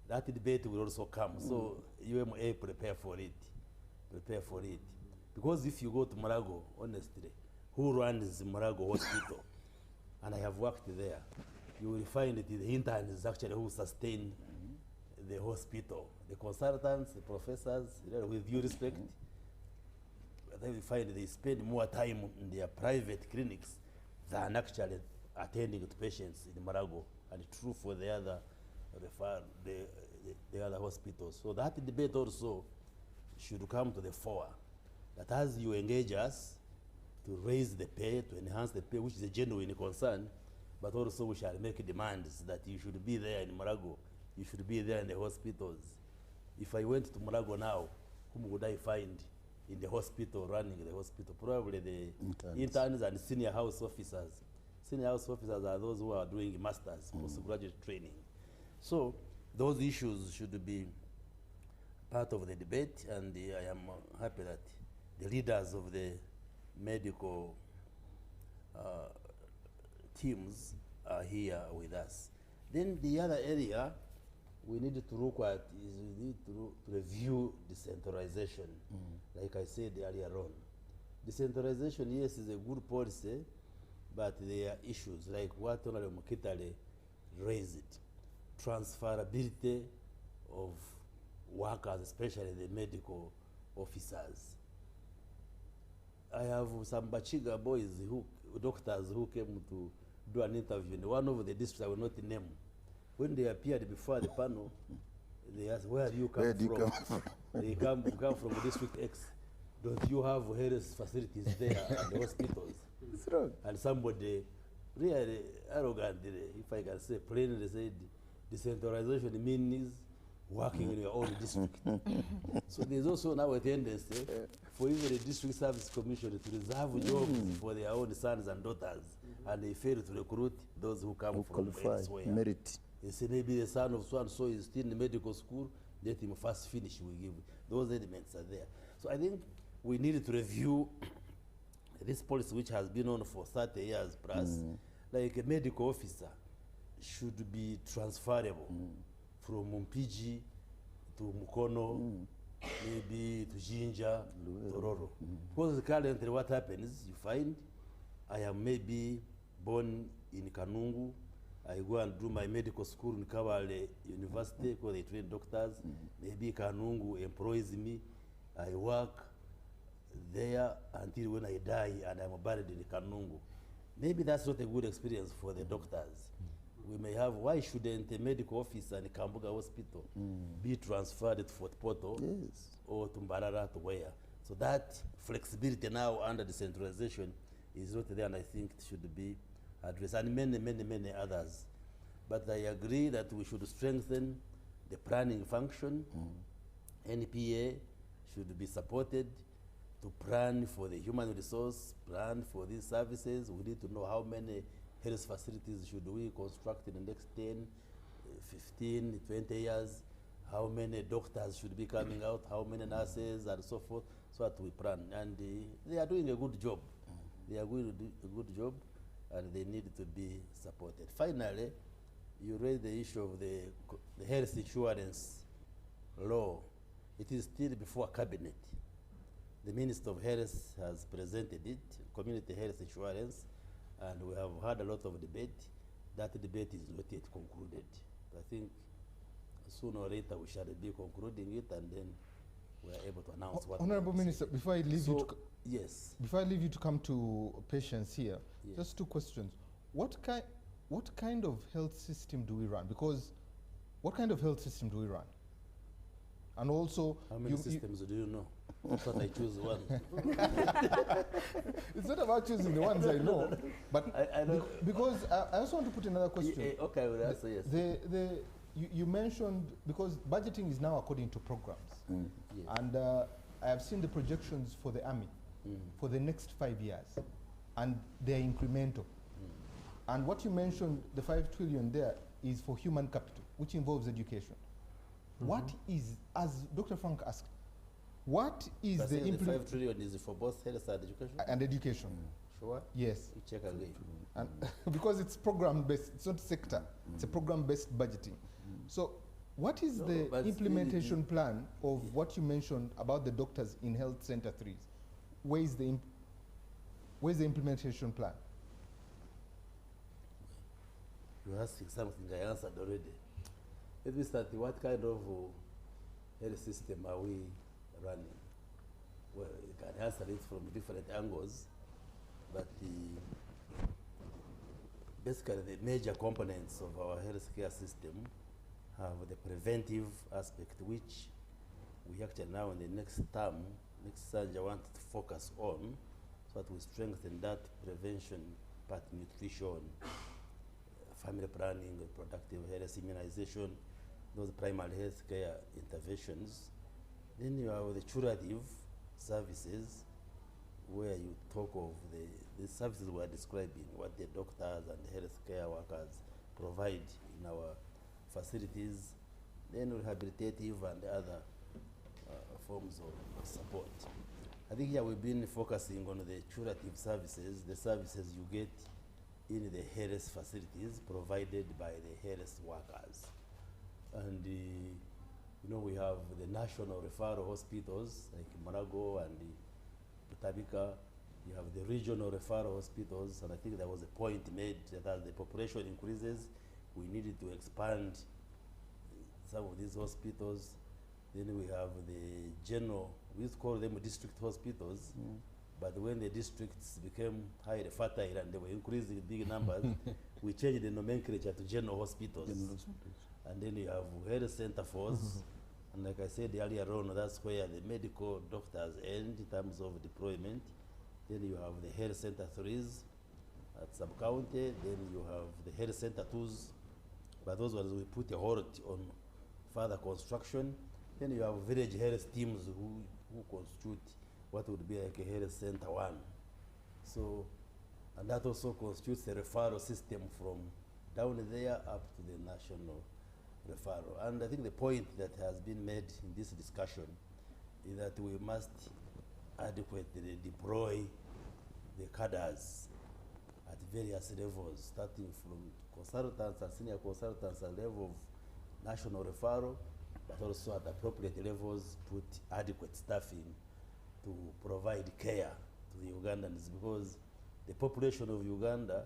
That debate will also come. So UMA, prepare for it. Prepare for it. Because if you go to Marago, honestly, who runs Marago Hospital, and I have worked there, you will find that the interns actually who sustain the hospital. The consultants, the professors, with due respect, they will find they spend more time in their private clinics than actually attending to patients in Marago, and true for the other the other hospitals. So that debate also should come to the fore, that as you engage us to raise the pay, to enhance the pay, which is a genuine concern, but also we shall make demands that you should be there in Marago, you should be there in the hospitals. If I went to Marago now, whom would I find in the hospital, running the hospital? Probably the interns and senior house officers. Senior house officers are those who are doing masters, postgraduate training. So those issues should be part of the debate, and I am happy that the leaders of the medical teams are here with us. Then the other area we need to look at is we need to review decentralization. Like I said earlier on, decentralization, yes, is a good policy, but there are issues like what Honorable Mokitale raised. Transferability of workers, especially the medical officers. I have some Bachiga boys, doctors who came to do an interview in one of the districts I will not name. When they appeared before the panel, they asked, where do you come from? They come from District X. Don't you have health facilities there at the hospitals? It's wrong. And somebody really arrogantly, if I can say plainly, said, decentralization means working in your own district. So there's also now a tendency for even the district service commission to reserve jobs for their own sons and daughters, and they fail to recruit those who come from elsewhere. Merit. They say maybe the son of so-and-so is still in medical school, let him first finish, we give. Those elements are there. So I think we need to review this policy which has been on for 30 years plus. Like a medical officer should be transferable from Mpiji to Mukono, maybe to Jinja, to Roro. Because currently what happens, you find I am maybe born in Kanungu, I go and do my medical school in Kabale University because they train doctors. Maybe Kanungu employs me. I work there until when I die and I'm buried in Kanungu. Maybe that's not a good experience for the doctors. We may have, why shouldn't a medical officer in Kambuga Hospital be transferred to Fort Portal or to Mbarara to where? So that flexibility now under decentralization is not there, and I think it should be addressed, and many others. But I agree that we should strengthen the planning function. NPA should be supported to plan for the human resource, plan for these services. We need to know how many health facilities should we construct in the next 10, 15, 20 years, how many doctors should be coming out, how many nurses, and so forth, so that we plan. And they are doing a good job. They are going to do a good job, and they need to be supported. Finally, you raised the issue of the health insurance law. It is still before cabinet. The Minister of Health has presented it, community health insurance, and we have had a lot of debate. That debate is not yet concluded. I think sooner or later we shall be concluding it, and then we are able to announce what. Honorable Minister, before I leave you to yes. Before I leave you to come to patients here, just two questions. What kind of health system do we run? Because what kind of health system do we run? And also, how many systems do you know? I thought I choose one. It's not about choosing the ones I know, but I because I also want to put another question. Okay, I will answer yes. You mentioned, because budgeting is now according to programs, and I have seen the projections for the Army for the next 5 years, and they are incremental. And what you mentioned, the 5 trillion there, is for human capital, which involves education. What is, as Dr. Frank asked, what is the 5 trillion is for both health and education? And education. Sure? Yes. We check again. And because it's program-based, it's not sector, it's a program-based budgeting. So what is the implementation plan of what you mentioned about the doctors in Health Center 3s? Where's the implementation plan? You're asking something I answered already. Let me start. What kind of health system are we running? Well, you can answer it from different angles, but basically the major components of our healthcare system have the preventive aspect, which we actually now in the next term, next surge, I want to focus on, so that we strengthen that prevention part, nutrition, family planning, reproductive health, immunization, those primary health care interventions. Then you have the curative services, where you talk of the services we are describing, what the doctors and the healthcare workers provide in our facilities, then rehabilitative and other forms of support. I think here we've been focusing on the curative services, the services you get in the health facilities provided by the health workers. And you know, we have the national referral hospitals like Monago and Butabika. You have the regional referral hospitals, and I think there was a point made that as the population increases, we needed to expand some of these hospitals. Then we have the general, we used to call them district hospitals, but when the districts became highly fertile and they were increasing big numbers, we changed the nomenclature to general hospitals. And then you have health center force, and like I said earlier on, that's where the medical doctors end in terms of deployment. Then you have the health center 3s at sub-county, then you have the health center 2s, but those ones we put a halt on further construction. Then you have village health teams who constitute what would be like a health center 1. So, and that also constitutes a referral system from down there up to the national referral. And I think the point that has been made in this discussion is that we must adequately deploy the cadres at various levels, starting from consultants and senior consultants at the level of national referral, but also at appropriate levels put adequate staffing to provide care to the Ugandans, because the population of Uganda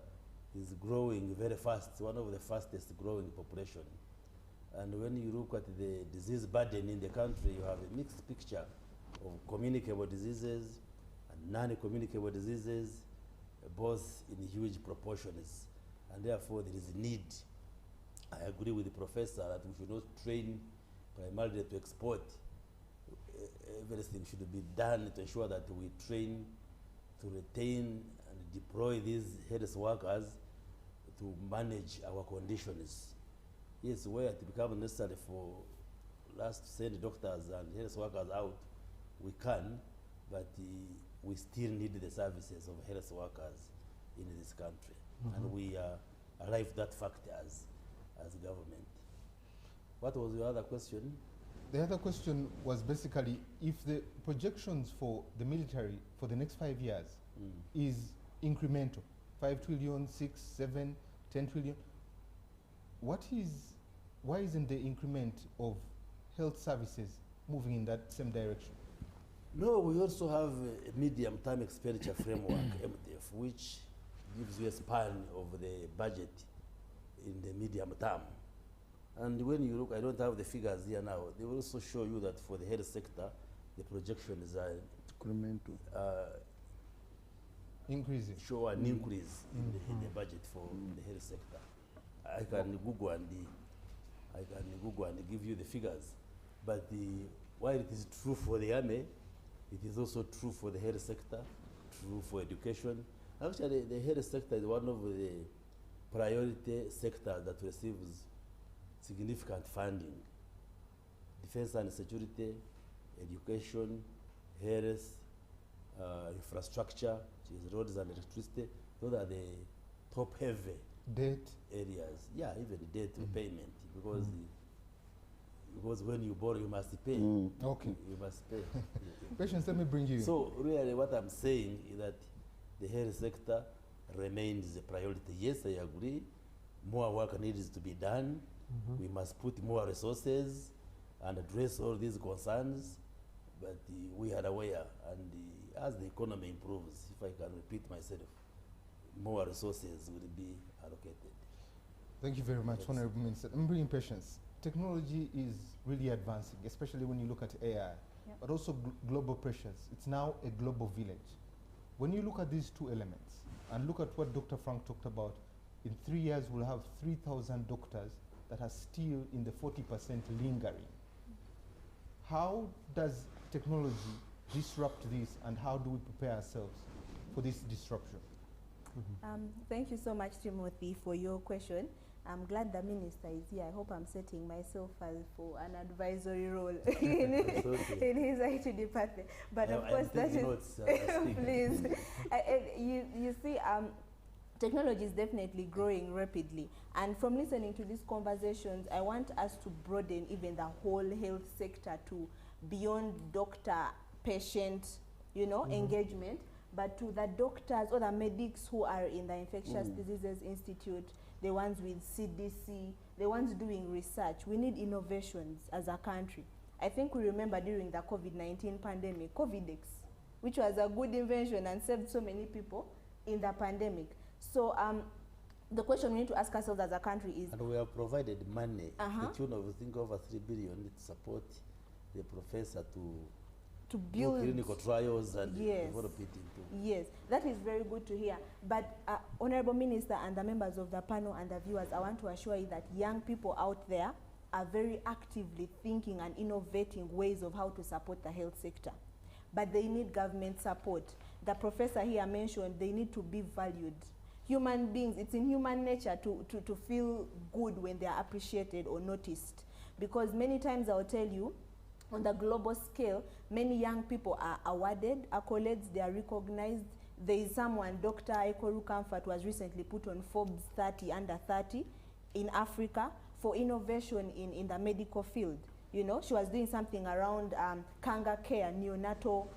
is growing very fast, one of the fastest growing population. And when you look at the disease burden in the country, you have a mixed picture of communicable diseases and non-communicable diseases, both in huge proportions. And therefore there is a need, I agree with the professor, that we should not train primarily to export. Everything should be done to ensure that we train to retain and deploy these health workers to manage our conditions. Yes, where it becomes necessary for us to send doctors and health workers out, we can, but we still need the services of health workers in this country. And we arrive at that fact as government. What was your other question? The other question was basically if the projections for the military for the next 5 years is incremental, 5 trillion, 6, 7, 10 trillion, why isn't the increment of health services moving in that same direction? No, we also have a medium-term expenditure framework, MTF, which gives you a span of the budget in the medium term. And when you look, I don't have the figures here now, they will also show you that for the health sector, the projections are increasing. Show an increase in the budget for the health sector. I can Google and give you the figures. But while it is true for the army, it is also true for the health sector, true for education. Actually, the health sector is one of the priority sectors that receives significant funding. Defense and security, education, health, infrastructure, which is roads and electricity, those are the top heavy debt areas. Yeah, even debt repayment, because when you borrow, you must pay. Okay. You must pay. Patience, let me bring you in. So really what I'm saying is that the health sector remains a priority. Yes, I agree. More work needs to be done. We must put more resources and address all these concerns. But we are aware, and as the economy improves, if I can repeat myself, more resources will be allocated. Thank you very much, Honorable Minister. I'm bringing patience. Technology is really advancing, especially when you look at AI, but also global pressures. It's now a global village. When you look at these two elements and look at what Dr. Frank talked about, in 3 years we'll have 3,000 doctors that are still in the 40% lingering. How does technology disrupt this, and how do we prepare ourselves for this disruption? Thank you so much, Timothy, for your question. I'm glad the minister is here. I hope I'm setting myself for an advisory role in his IT department. But of course, that is please. You see, technology is definitely growing rapidly, and from listening to these conversations, I want us to broaden even the whole health sector to beyond doctor-patient, engagement, but to the doctors or the medics who are in the Infectious Diseases Institute, the ones with CDC, the ones doing research. We need innovations as a country. I think we remember during the COVID-19 pandemic, COVIDX, which was a good invention and saved so many people in the pandemic. So the question we need to ask ourselves as a country is... And we have provided money, the tune of, I think, over 3 billion to support the professor to build clinical trials and develop it into. Yes, that is very good to hear. But Honorable Minister and the members of the panel and the viewers, I want to assure you that young people out there are very actively thinking and innovating ways of how to support the health sector. But they need government support. The professor here mentioned they need to be valued. Human beings, it's in human nature to feel good when they are appreciated or noticed. Because many times I'll tell you, on the global scale, many young people are awarded accolades, they are recognized. There is someone, Dr. Ekoru Comfort, was recently put on Forbes 30 under 30 in Africa for innovation in the medical field. You know, she was doing something around Kanga care, neonatal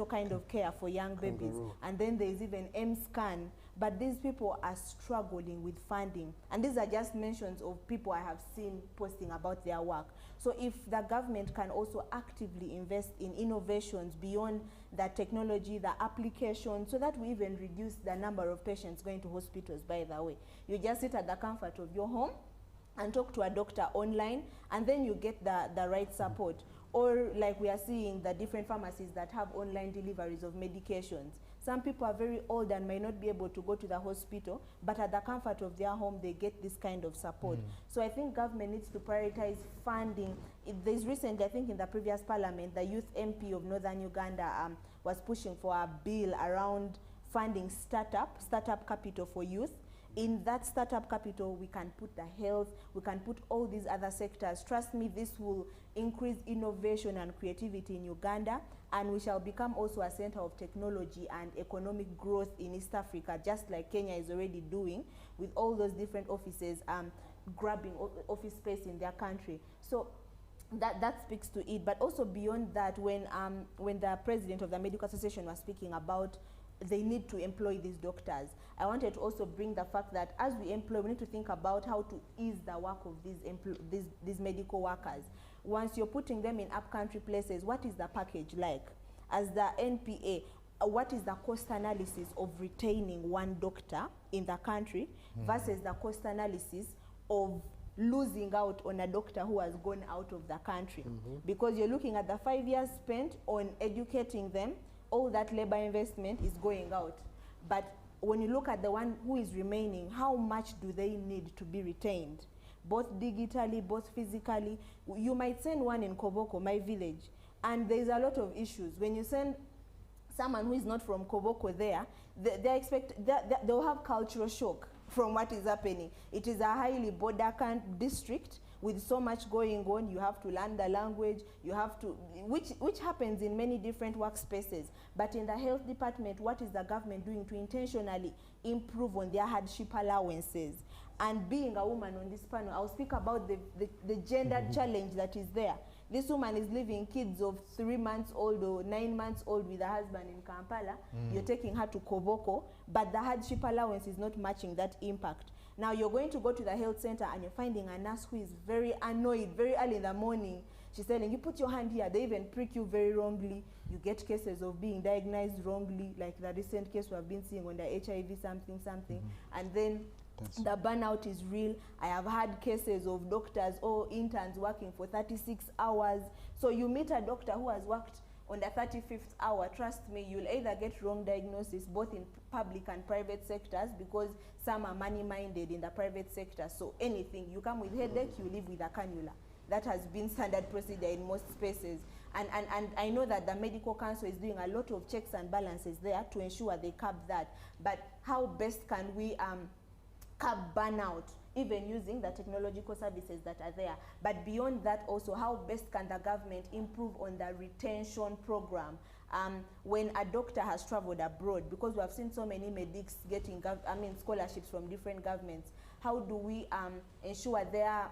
kind of care for young babies. And then there's even M-Scan. But these people are struggling with funding. And these are just mentions of people I have seen posting about their work. So if the government can also actively invest in innovations beyond the technology, the application, so that we even reduce the number of patients going to hospitals, by the way. You just sit at the comfort of your home and talk to a doctor online, and then you get the right support. Or like we are seeing the different pharmacies that have online deliveries of medications. Some people are very old and may not be able to go to the hospital, but at the comfort of their home, they get this kind of support. So I think government needs to prioritize funding. There's recently, I think in the previous parliament, the youth MP of Northern Uganda was pushing for a bill around funding startup capital for youth. In that startup capital, we can put the health, we can put all these other sectors. Trust me, this will increase innovation and creativity in Uganda, and we shall become also a center of technology and economic growth in East Africa, just like Kenya is already doing, with all those different offices grabbing office space in their country. So that speaks to it. But also beyond that, when the president of the Medical Association was speaking about they need to employ these doctors, I wanted to also bring the fact that as we employ, we need to think about how to ease the work of these medical workers. Once you're putting them in up-country places, what is the package like? As the NPA, what is the cost analysis of retaining one doctor in the country versus the cost analysis of losing out on a doctor who has gone out of the country? Because you're looking at the 5 years spent on educating them, all that labor investment is going out. But when you look at the one who is remaining, how much do they need to be retained? Both digitally, both physically. You might send one in Koboko, my village, and there's a lot of issues. When you send someone who is not from Koboko there, they'll have cultural shock from what is happening. It is a highly border district with so much going on. You have to learn the language, you have to, which happens in many different workspaces. But in the health department, what is the government doing to intentionally improve on their hardship allowances? And being a woman on this panel, I'll speak about the gender challenge that is there. This woman is leaving kids of 3 months old or 9 months old with a husband in Kampala. You're taking her to Koboko, but the hardship allowance is not matching that impact. Now you're going to go to the health center and you're finding a nurse who is very annoyed very early in the morning. She's telling you, put your hand here. They even prick you very wrongly. You get cases of being diagnosed wrongly, like the recent case we have been seeing on the HIV something. And then the burnout is real. I have had cases of doctors or interns working for 36 hours. So you meet a doctor who has worked on the 35th hour, trust me, you'll either get wrong diagnosis both in public and private sectors, because some are money-minded in the private sector. So anything, you come with headache, you leave with a cannula. That has been standard procedure in most spaces. And I know that the Medical Council is doing a lot of checks and balances there to ensure they curb that. But how best can we curb burnout, even using the technological services that are there? But beyond that also, how best can the government improve on the retention program? When a doctor has traveled abroad, because we have seen so many medics getting scholarships from different governments, how do we ensure their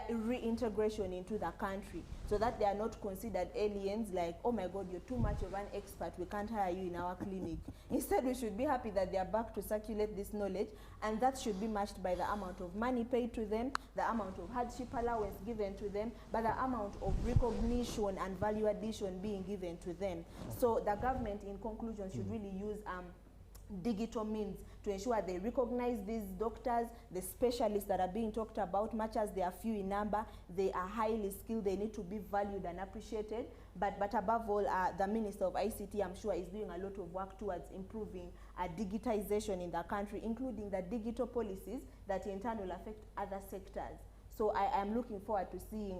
reintegration into the country so that they are not considered aliens, like, oh my God, you're too much of an expert, we can't hire you in our clinic. Instead, we should be happy that they are back to circulate this knowledge, and that should be matched by the amount of money paid to them, the amount of hardship allowance given to them, but the amount of recognition and value addition being given to them. So the government, in conclusion, should really use digital means to ensure they recognize these doctors, the specialists that are being talked about, much as they are few in number, they are highly skilled, they need to be valued and appreciated. But above all, the Minister of ICT, I'm sure, is doing a lot of work towards improving digitization in the country, including the digital policies that in turn will affect other sectors. So I am looking forward to seeing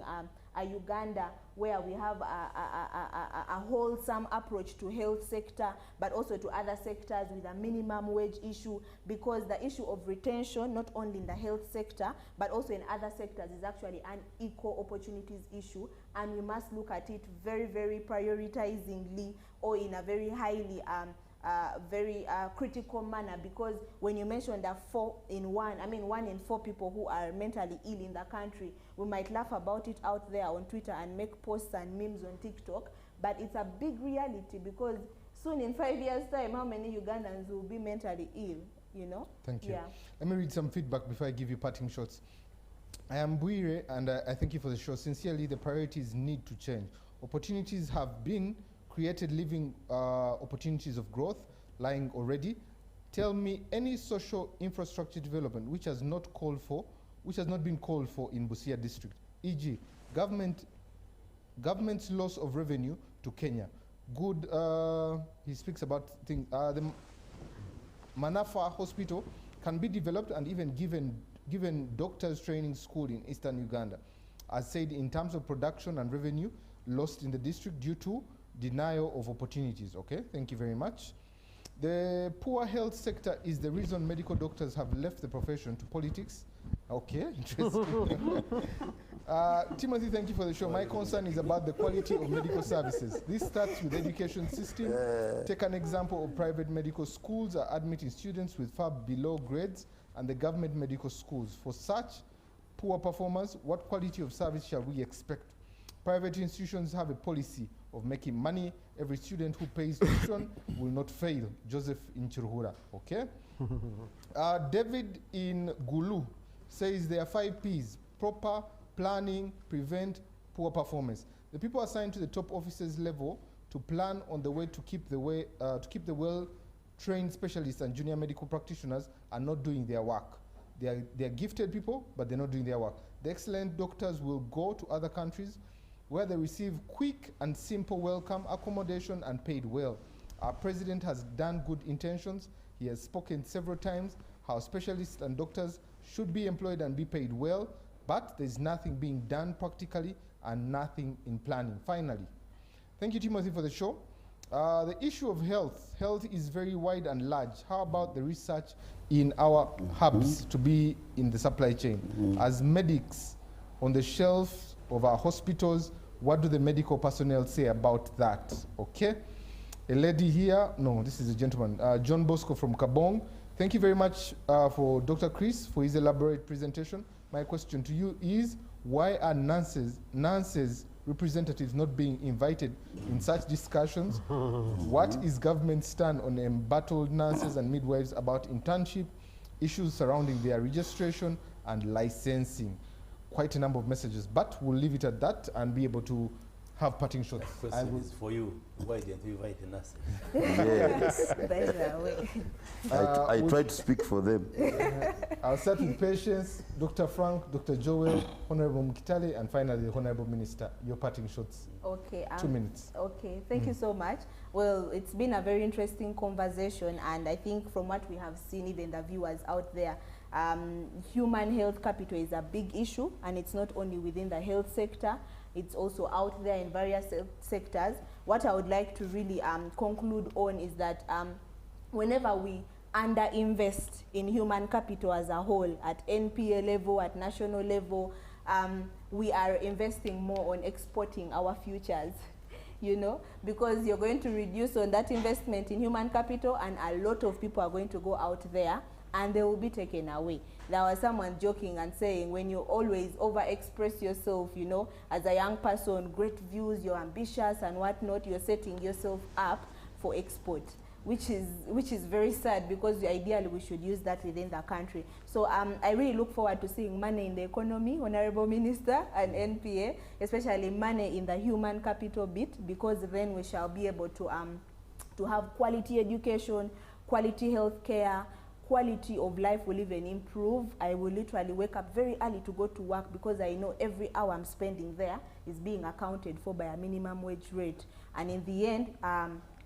a Uganda where we have a wholesome approach to health sector, but also to other sectors with a minimum wage issue, because the issue of retention, not only in the health sector, but also in other sectors, is actually an equal opportunities issue, and we must look at it very, very prioritizingly, or in a very highly very critical manner, because when you mention that 1 in 4 people who are mentally ill in the country, we might laugh about it out there on Twitter and make posts and memes on TikTok, but it's a big reality, because soon in 5 years' time, how many Ugandans will be mentally ill, you know? Thank you. Yeah. Let me read some feedback before I give you parting shots. I am Buire, and I thank you for the show. Sincerely, the priorities need to change. Opportunities have been created, living opportunities of growth lying already. Tell me any social infrastructure development which has not been called for in Busia district, e.g. government's loss of revenue to Kenya. Good, he speaks about things, the Manafa Hospital can be developed and even given doctors training school in eastern Uganda. As said, in terms of production and revenue lost in the district due to denial of opportunities. Okay, thank you very much. The poor health sector is the reason medical doctors have left the profession to politics. Okay, interesting. Timothy, thank you for the show. My concern is about the quality of medical services. This starts with the education system. Take an example of private medical schools are admitting students with far below grades and the government medical schools. For such poor performance, what quality of service shall we expect? Private institutions have a policy of making money. Every student who pays tuition will not fail. Joseph in Chiruhura, okay? David in Gulu says there are 5 Ps: proper planning, prevent poor performance. The people assigned to the top officers level to plan on the way to keep the well-trained specialists and junior medical practitioners are not doing their work. They are gifted people, but they're not doing their work. The excellent doctors will go to other countries where they receive quick and simple welcome, accommodation, and paid well. Our president has done good intentions. He has spoken several times how specialists and doctors should be employed and be paid well, but there's nothing being done practically and nothing in planning. Finally, thank you, Timothy, for the show. The issue of health is very wide and large. How about the research in our hubs to be in the supply chain? As medics on the shelves of our hospitals, what do the medical personnel say about that? Okay, a lady here, no, this is a gentleman, John Bosco from Kabong. Thank you very much for Dr. Chris for his elaborate presentation. My question to you is, why are nurses representatives not being invited in such discussions? What is government's stand on embattled nurses and midwives about internship, issues surrounding their registration and licensing? Quite a number of messages, but we'll leave it at that and be able to have parting shots. The question is for you. Why didn't you invite the nurses? Yes. I tried to speak for them. I'll start with Patience, Dr. Frank, Dr. Joel, Honorable Mkitale, and finally the Honorable Minister. Your parting shots. Okay. 2 minutes. Okay, thank you so much. Well, it's been a very interesting conversation, and I think from what we have seen, even the viewers out there, human health capital is a big issue, and it's not only within the health sector, it's also out there in various sectors. What I would like to really conclude on is that whenever we underinvest in human capital as a whole, at NPA level, at national level, we are investing more on exporting our futures. You know, because you're going to reduce on that investment in human capital, and a lot of people are going to go out there and they will be taken away. There was someone joking and saying, when you always overexpress yourself, you know, as a young person, great views, you're ambitious and whatnot, you're setting yourself up for export, which is very sad, because ideally we should use that within the country. So I really look forward to seeing money in the economy, Honorable Minister, and NPA, especially money in the human capital bit, because then we shall be able to have quality education, quality health care, quality of life will even improve. I will literally wake up very early to go to work, because I know every hour I'm spending there is being accounted for by a minimum wage rate. And in the end,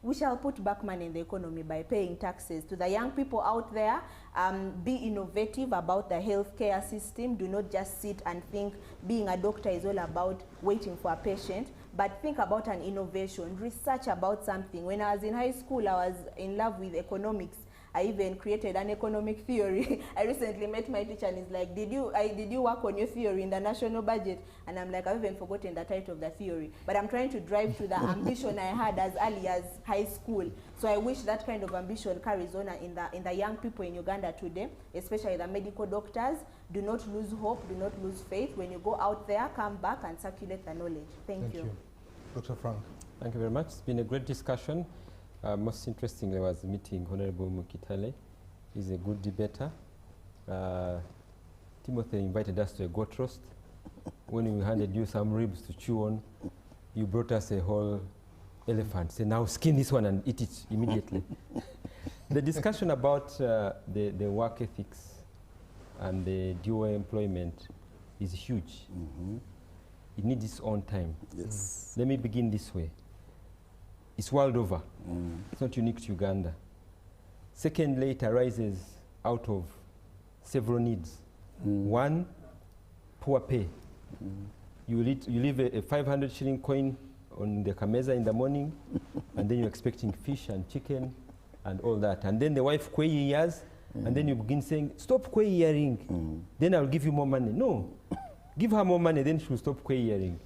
we shall put back money in the economy by paying taxes. To the young people out there, be innovative about the healthcare system. Do not just sit and think being a doctor is all about waiting for a patient, but think about an innovation, research about something. When I was in high school, I was in love with economics, I even created an economic theory. I recently met my teacher and he's like, did you work on your theory in the national budget? And I'm like, I've even forgotten the title of the theory. But I'm trying to drive to the ambition I had as early as high school. So I wish that kind of ambition carries on in the young people in Uganda today, especially the medical doctors. Do not lose hope, do not lose faith. When you go out there, come back and circulate the knowledge. Thank you. Dr. Frank. Thank you very much. It's been a great discussion. Most interestingly, I was meeting Honorable Mukitale. He's a good debater. Timothy invited us to a goat roast. When we handed you some ribs to chew on, you brought us a whole elephant. Say, now skin this one and eat it immediately. The discussion about the work ethics and the dual employment is huge. It needs its own time. Yes. Let me begin this way. It's world over. It's not unique to Uganda. Secondly, it arises out of several needs. One, poor pay. You leave a 500 shilling coin on the kameza in the morning, and then you're expecting fish and chicken and all that. And then the wife years, and then you begin saying, stop querying, then I'll give you more money. No, give her more money, then she'll stop querying.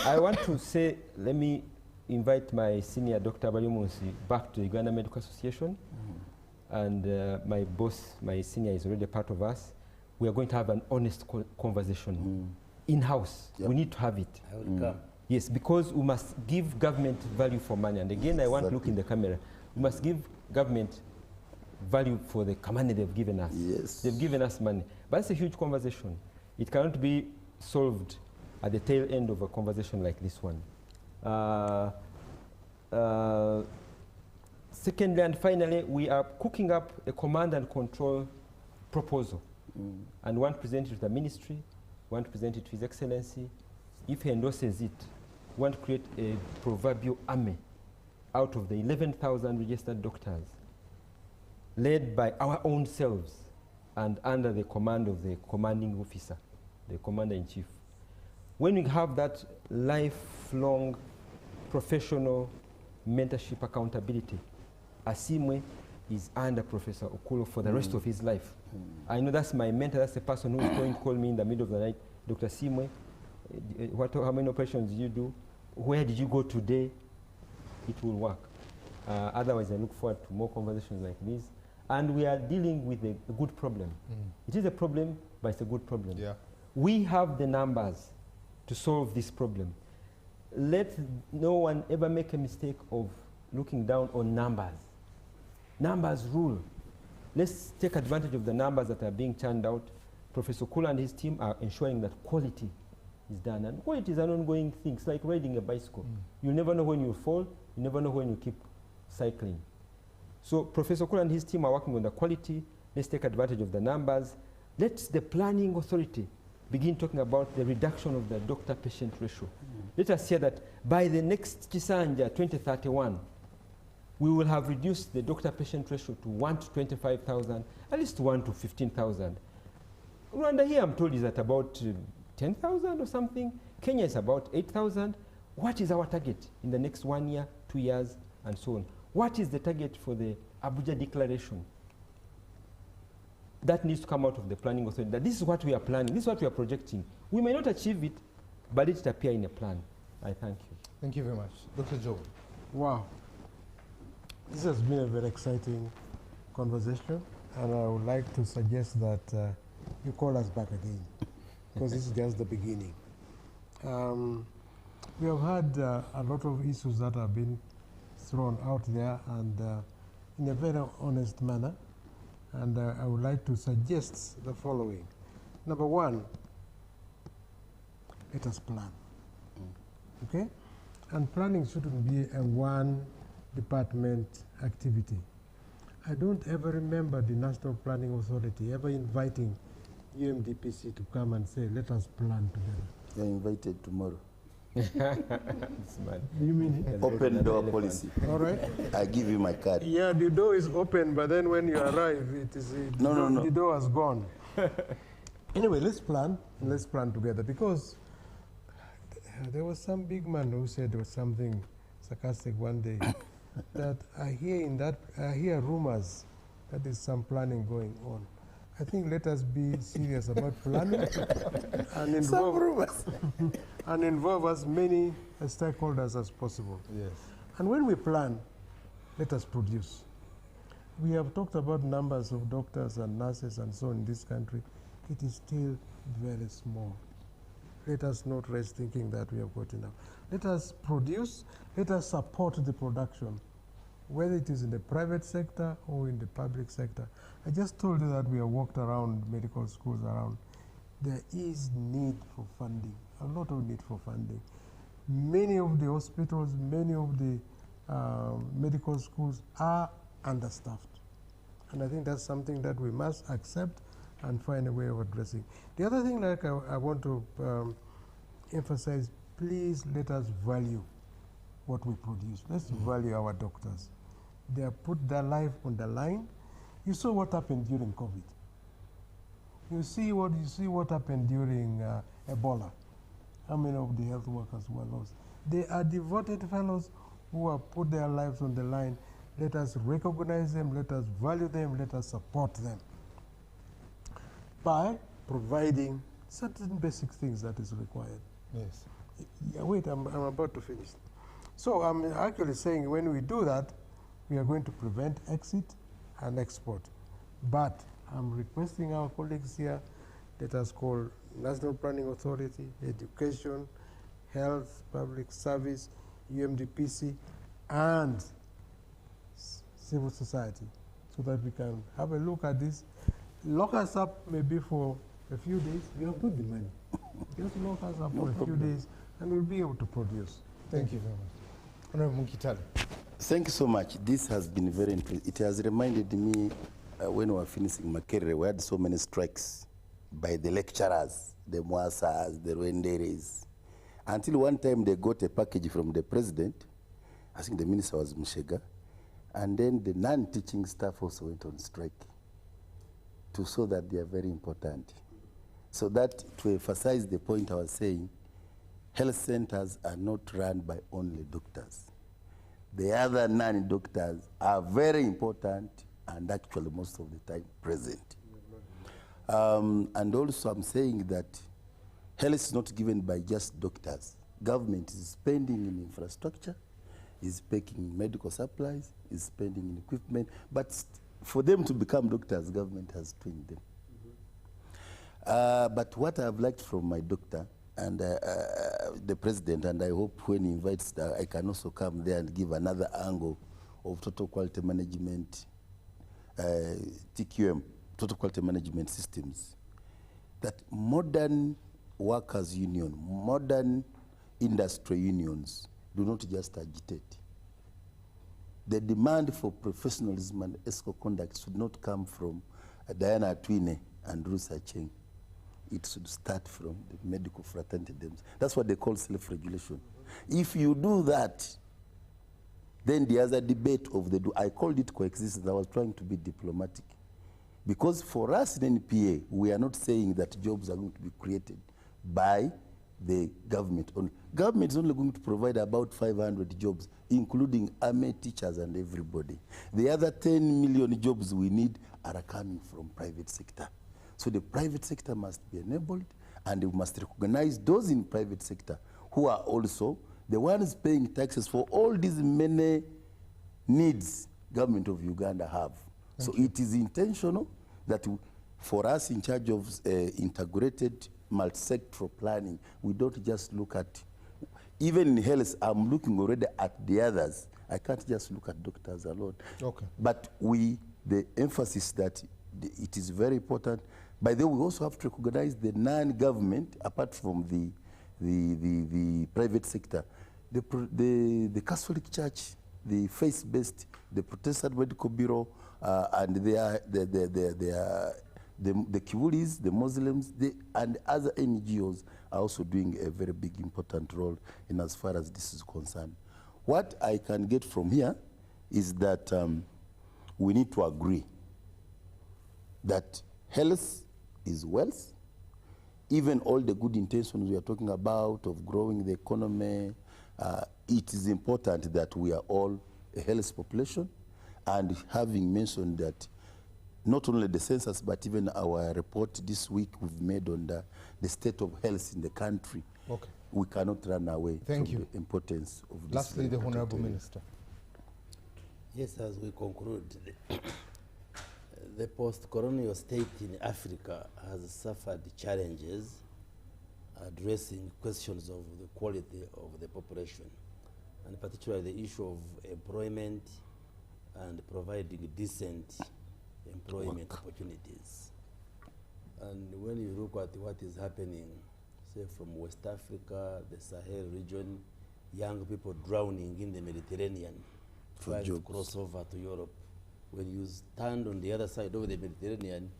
I want to say, let me invite my senior, Dr. Balimunsi, back to the Uganda Medical Association. And my boss, my senior, is already a part of us. We are going to have an honest conversation in-house. We need to have it. I will come. Yes, because we must give government value for money. And again, I want to look in the camera. We must give government value for the money they've given us. Yes. They've given us money. But it's a huge conversation. It cannot be solved at the tail end of a conversation like this one. Secondly and finally, we are cooking up a command and control proposal. And one presented to the ministry, one presented to His Excellency. If he endorses it, we want to create a proverbial army out of the 11,000 registered doctors, led by our own selves and under the command of the commanding officer, the commander-in-chief. When we have that lifelong professional mentorship accountability, Asimwe is under Professor Okulo for the rest of his life. I know that's my mentor, that's the person who is going to call me in the middle of the night, Dr. Simwe, how many operations did you do? Where did you go today? It will work. Otherwise, I look forward to more conversations like this. And we are dealing with a good problem. It is a problem, but it's a good problem. Yeah. We have the numbers to solve this problem. Let no one ever make a mistake of looking down on numbers. Numbers rule. Let's take advantage of the numbers that are being churned out. Professor Kula and his team are ensuring that quality is done. And quality is an ongoing thing. It's like riding a bicycle. You never know when you fall. You never know when you keep cycling. So Professor Kula and his team are working on the quality. Let's take advantage of the numbers. Let the planning authority begin talking about the reduction of the doctor-patient ratio. Let us hear that by the next Chisanja 2031, we will have reduced the doctor-patient ratio to 1 to 25,000, at least 1 to 15,000. Rwanda here, I'm told, is at about 10,000 or something. Kenya is about 8,000. What is our target in the next 1 year, 2 years, and so on? What is the target for the Abuja Declaration? That needs to come out of the planning authority. That this is what we are planning, this is what we are projecting. We may not achieve it, but it appear in a plan. I thank you. Thank you very much. Dr. Joe. Wow. This has been a very exciting conversation, and I would like to suggest that you call us back again, because this is just the beginning. We have had a lot of issues that have been thrown out there, and in a very honest manner, and I would like to suggest the following. Number one, let us plan, okay? And planning shouldn't be a one department activity. I don't ever remember the National Planning Authority ever inviting UMDPC to come and say, let us plan together. You're invited tomorrow. You mean open door policy? All right. I give you my card. Yeah, the door is open, but then when you arrive, the door has gone. Anyway, let's plan. Let's plan together, because there was some big man who said there was something sarcastic one day that I hear rumors that is some planning going on. I think let us be serious about planning and involve as many stakeholders as possible. Yes. And when we plan, let us produce. We have talked about numbers of doctors and nurses and so on in this country. It is still very small. Let us not rest thinking that we have got enough. Let us produce, let us support the production, whether it is in the private sector or in the public sector. I just told you that we have walked around medical schools around. There is need for funding, a lot of need for funding. Many of the hospitals, many of the medical schools are understaffed. And I think that's something that we must accept and find a way of addressing. The other thing like I want to emphasize, please let us value what we produce. Let's value our doctors. They have put their life on the line. You saw what happened during COVID. You see what happened during Ebola. How many of the health workers were lost? They are devoted fellows who have put their lives on the line. Let us recognize them, let us value them, let us support them by providing certain basic things that is required. Yes. Yeah, wait, I'm about to finish. So I'm actually saying when we do that, we are going to prevent exit and export. But I'm requesting our colleagues here, let us call National Planning Authority, Education, Health, Public Service, UMDPC, and civil society, so that we can have a look at this. Lock us up maybe for a few days. We have got the money. Just lock us up for a few days, and we'll be able to produce. Thank you very much. Honorable Mukitali. Thank you so much. This has been very interesting. It has reminded me when we were finishing Makerere, we had so many strikes by the lecturers, the Mwasas, the Rwenderes. Until one time they got a package from the president, I think the minister was Mshega, and then the non-teaching staff also went on strike to show that they are very important. So that, to emphasize the point I was saying, health centers are not run by only doctors. The other non-doctors are very important and actually most of the time present. And also I'm saying that health is not given by just doctors. Government is spending in infrastructure, is paying medical supplies, is spending in equipment, but for them to become doctors, government has trained them. But what I've liked from my doctor and the president, and I hope when he invites, I can also come there and give another angle of total quality management, TQM, total quality management systems, that modern workers' union, modern industry unions do not just agitate. The demand for professionalism and ethical conduct should not come from Diana Atwine and Ruth Acheng. It should start from the medical fraternity. That's what they call self-regulation. If you do that, then the other debate of the, I called it coexistence. I was trying to be diplomatic. Because for us in NPA, we are not saying that jobs are going to be created by the government only. Government is only going to provide about 500 jobs, including army teachers and everybody. The other 10 million jobs we need are coming from private sector. So the private sector must be enabled, and we must recognize those in private sector who are also the ones paying taxes for all these many needs government of Uganda have. So it is intentional that for us in charge of integrated multi-sectoral planning, we don't just look at, even in health, I'm looking already at the others. I can't just look at doctors alone. Okay. But the emphasis that it is very important. By the way, we also have to recognize the non-government, apart from the private sector, the Catholic Church, the faith-based, the Protestant Medical Bureau, and the Kivulis, the Muslims, and other NGOs are also doing a very big, important role in as far as this is concerned. What I can get from here is that we need to agree that health is wealth. Even all the good intentions we are talking about of growing the economy, it is important that we are all a health population. And having mentioned that not only the census, but even our report this week we've made on the state of health in the country. Okay. We cannot run away Thank from you. the importance of this. Lastly, the Honorable Minister. Yes, as we conclude, the post-colonial state in Africa has suffered challenges addressing questions of the quality of the population, and particularly the issue of employment and providing decent employment opportunities. And when you look at what is happening, say from West Africa, the Sahel region, young people drowning in the Mediterranean, trying to cross over to Europe. When you stand on the other side of the Mediterranean,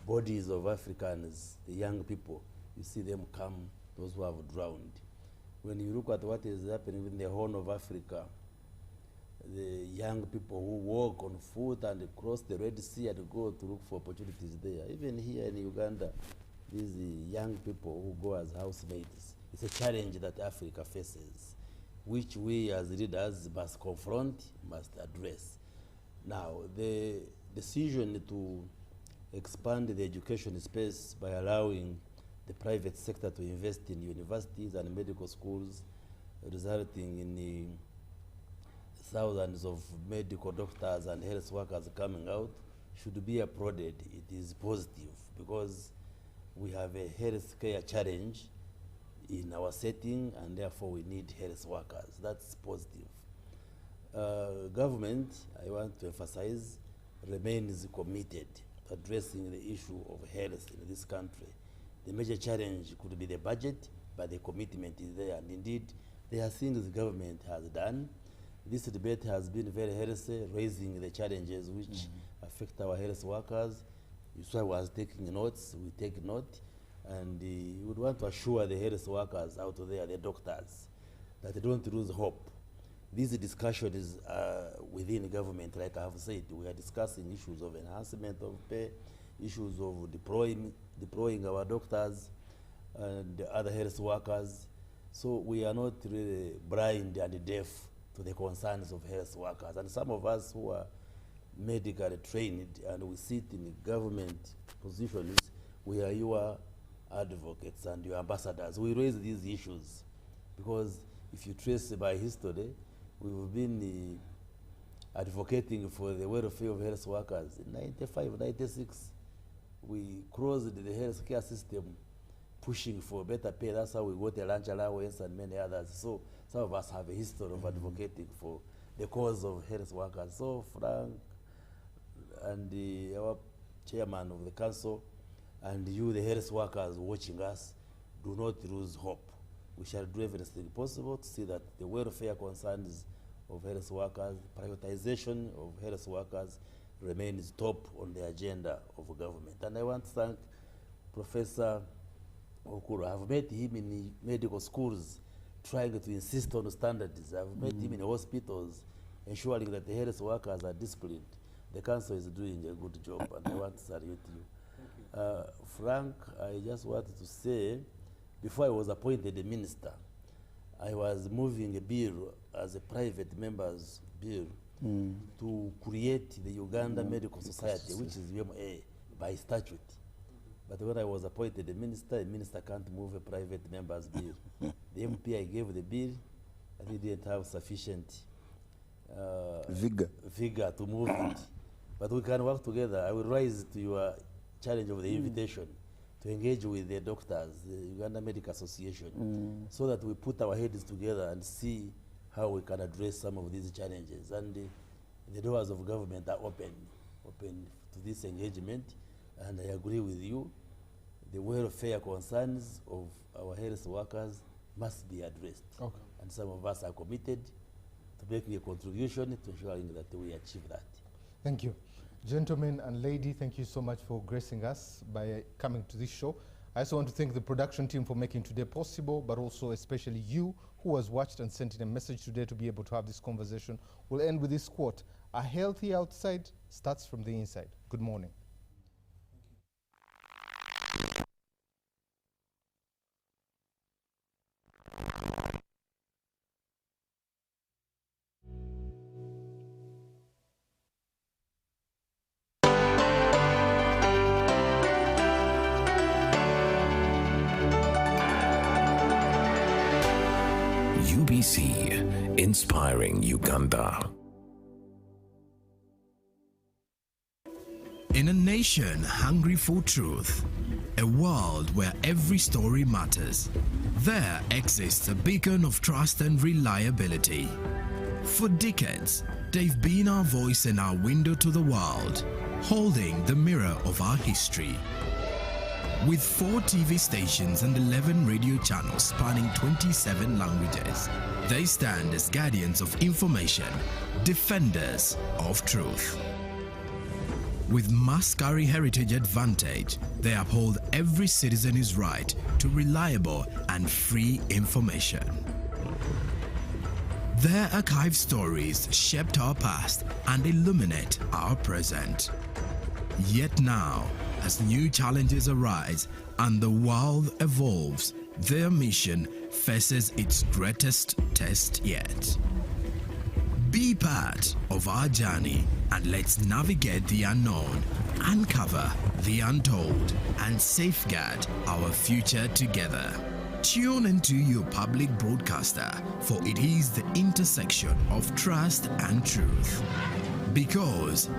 bodies of Africans, the young people, you see them come, those who have drowned. When you look at what is happening in the Horn of Africa, the young people who walk on foot and cross the Red Sea and go to look for opportunities there. Even here in Uganda, these young people who go as housemates, it's a challenge that Africa faces, which we as leaders must confront, must address. Now, the decision to expand the education space by allowing the private sector to invest in universities and medical schools, resulting in thousands of medical doctors and health workers coming out, should be applauded. It is positive because we have a health care challenge in our setting, and therefore we need health workers. That's positive. Government, I want to emphasize, remains committed to addressing the issue of health in this country. The major challenge could be the budget, but the commitment is there. And indeed, there are things the government has done. This debate has been very healthy, raising the challenges which affect our health workers. So I was taking notes, we take note, and we would want to assure the health workers out there, the doctors, that they don't lose hope. This discussion is within the government, like I have said. We are discussing issues of enhancement of pay, issues of deploying our doctors and other health workers. So we are not really blind and deaf to the concerns of health workers. And some of us who are medically trained and we sit in government positions, we are your advocates and your ambassadors. We raise these issues because if you trace by history, we've been advocating for the welfare of health workers. In 95, 96, we closed the health care system pushing for better pay. That's how we got a lunch allowance and many others. So some of us have a history of advocating for the cause of health workers. So Frank and our chairman of the council and you, the health workers watching us, do not lose hope. We shall do everything possible to see that the welfare concerns of health workers, prioritization of health workers remains top on the agenda of government. And I want to thank Professor Okuro. I've met him in medical schools trying to insist on standards. I've met him in hospitals ensuring that the health workers are disciplined. The council is doing a good job and I want to salute you. Frank, I just wanted to say, before I was appointed a minister, I was moving a bill as a private member's bill to create the Uganda Medical Society, which is UMA by statute. But when I was appointed a minister can't move a private member's bill. The MP I gave the bill, I didn't have sufficient vigor to move it. But we can work together. I will rise to your challenge of the invitation to engage with the doctors, the Uganda Medical Association, so that we put our heads together and see how we can address some of these challenges. And the doors of government are open to this engagement, and I agree with you. The welfare concerns of our health workers must be addressed. Okay. And some of us are committed to making a contribution to ensuring that we achieve that. Thank you. Gentlemen and lady, thank you so much for gracing us by coming to this show. I also want to thank the production team for making today possible, but also especially you who has watched and sent in a message today to be able to have this conversation. We'll end with this quote: "A healthy outside starts from the inside." Good morning. UBC, inspiring Uganda. In a nation hungry for truth, a world where every story matters, there exists a beacon of trust and reliability. For decades, they've been our voice and our window to the world, holding the mirror of our history. With 4 TV stations and 11 radio channels spanning 27 languages, they stand as guardians of information, defenders of truth. With Mascari Heritage Advantage, they uphold every citizen's right to reliable and free information. Their archived stories shaped our past and illuminate our present. Yet now, as new challenges arise and the world evolves, their mission faces its greatest test yet. Be part of our journey and let's navigate the unknown, uncover the untold, and safeguard our future together. Tune into your public broadcaster, for it is the intersection of trust and truth. Because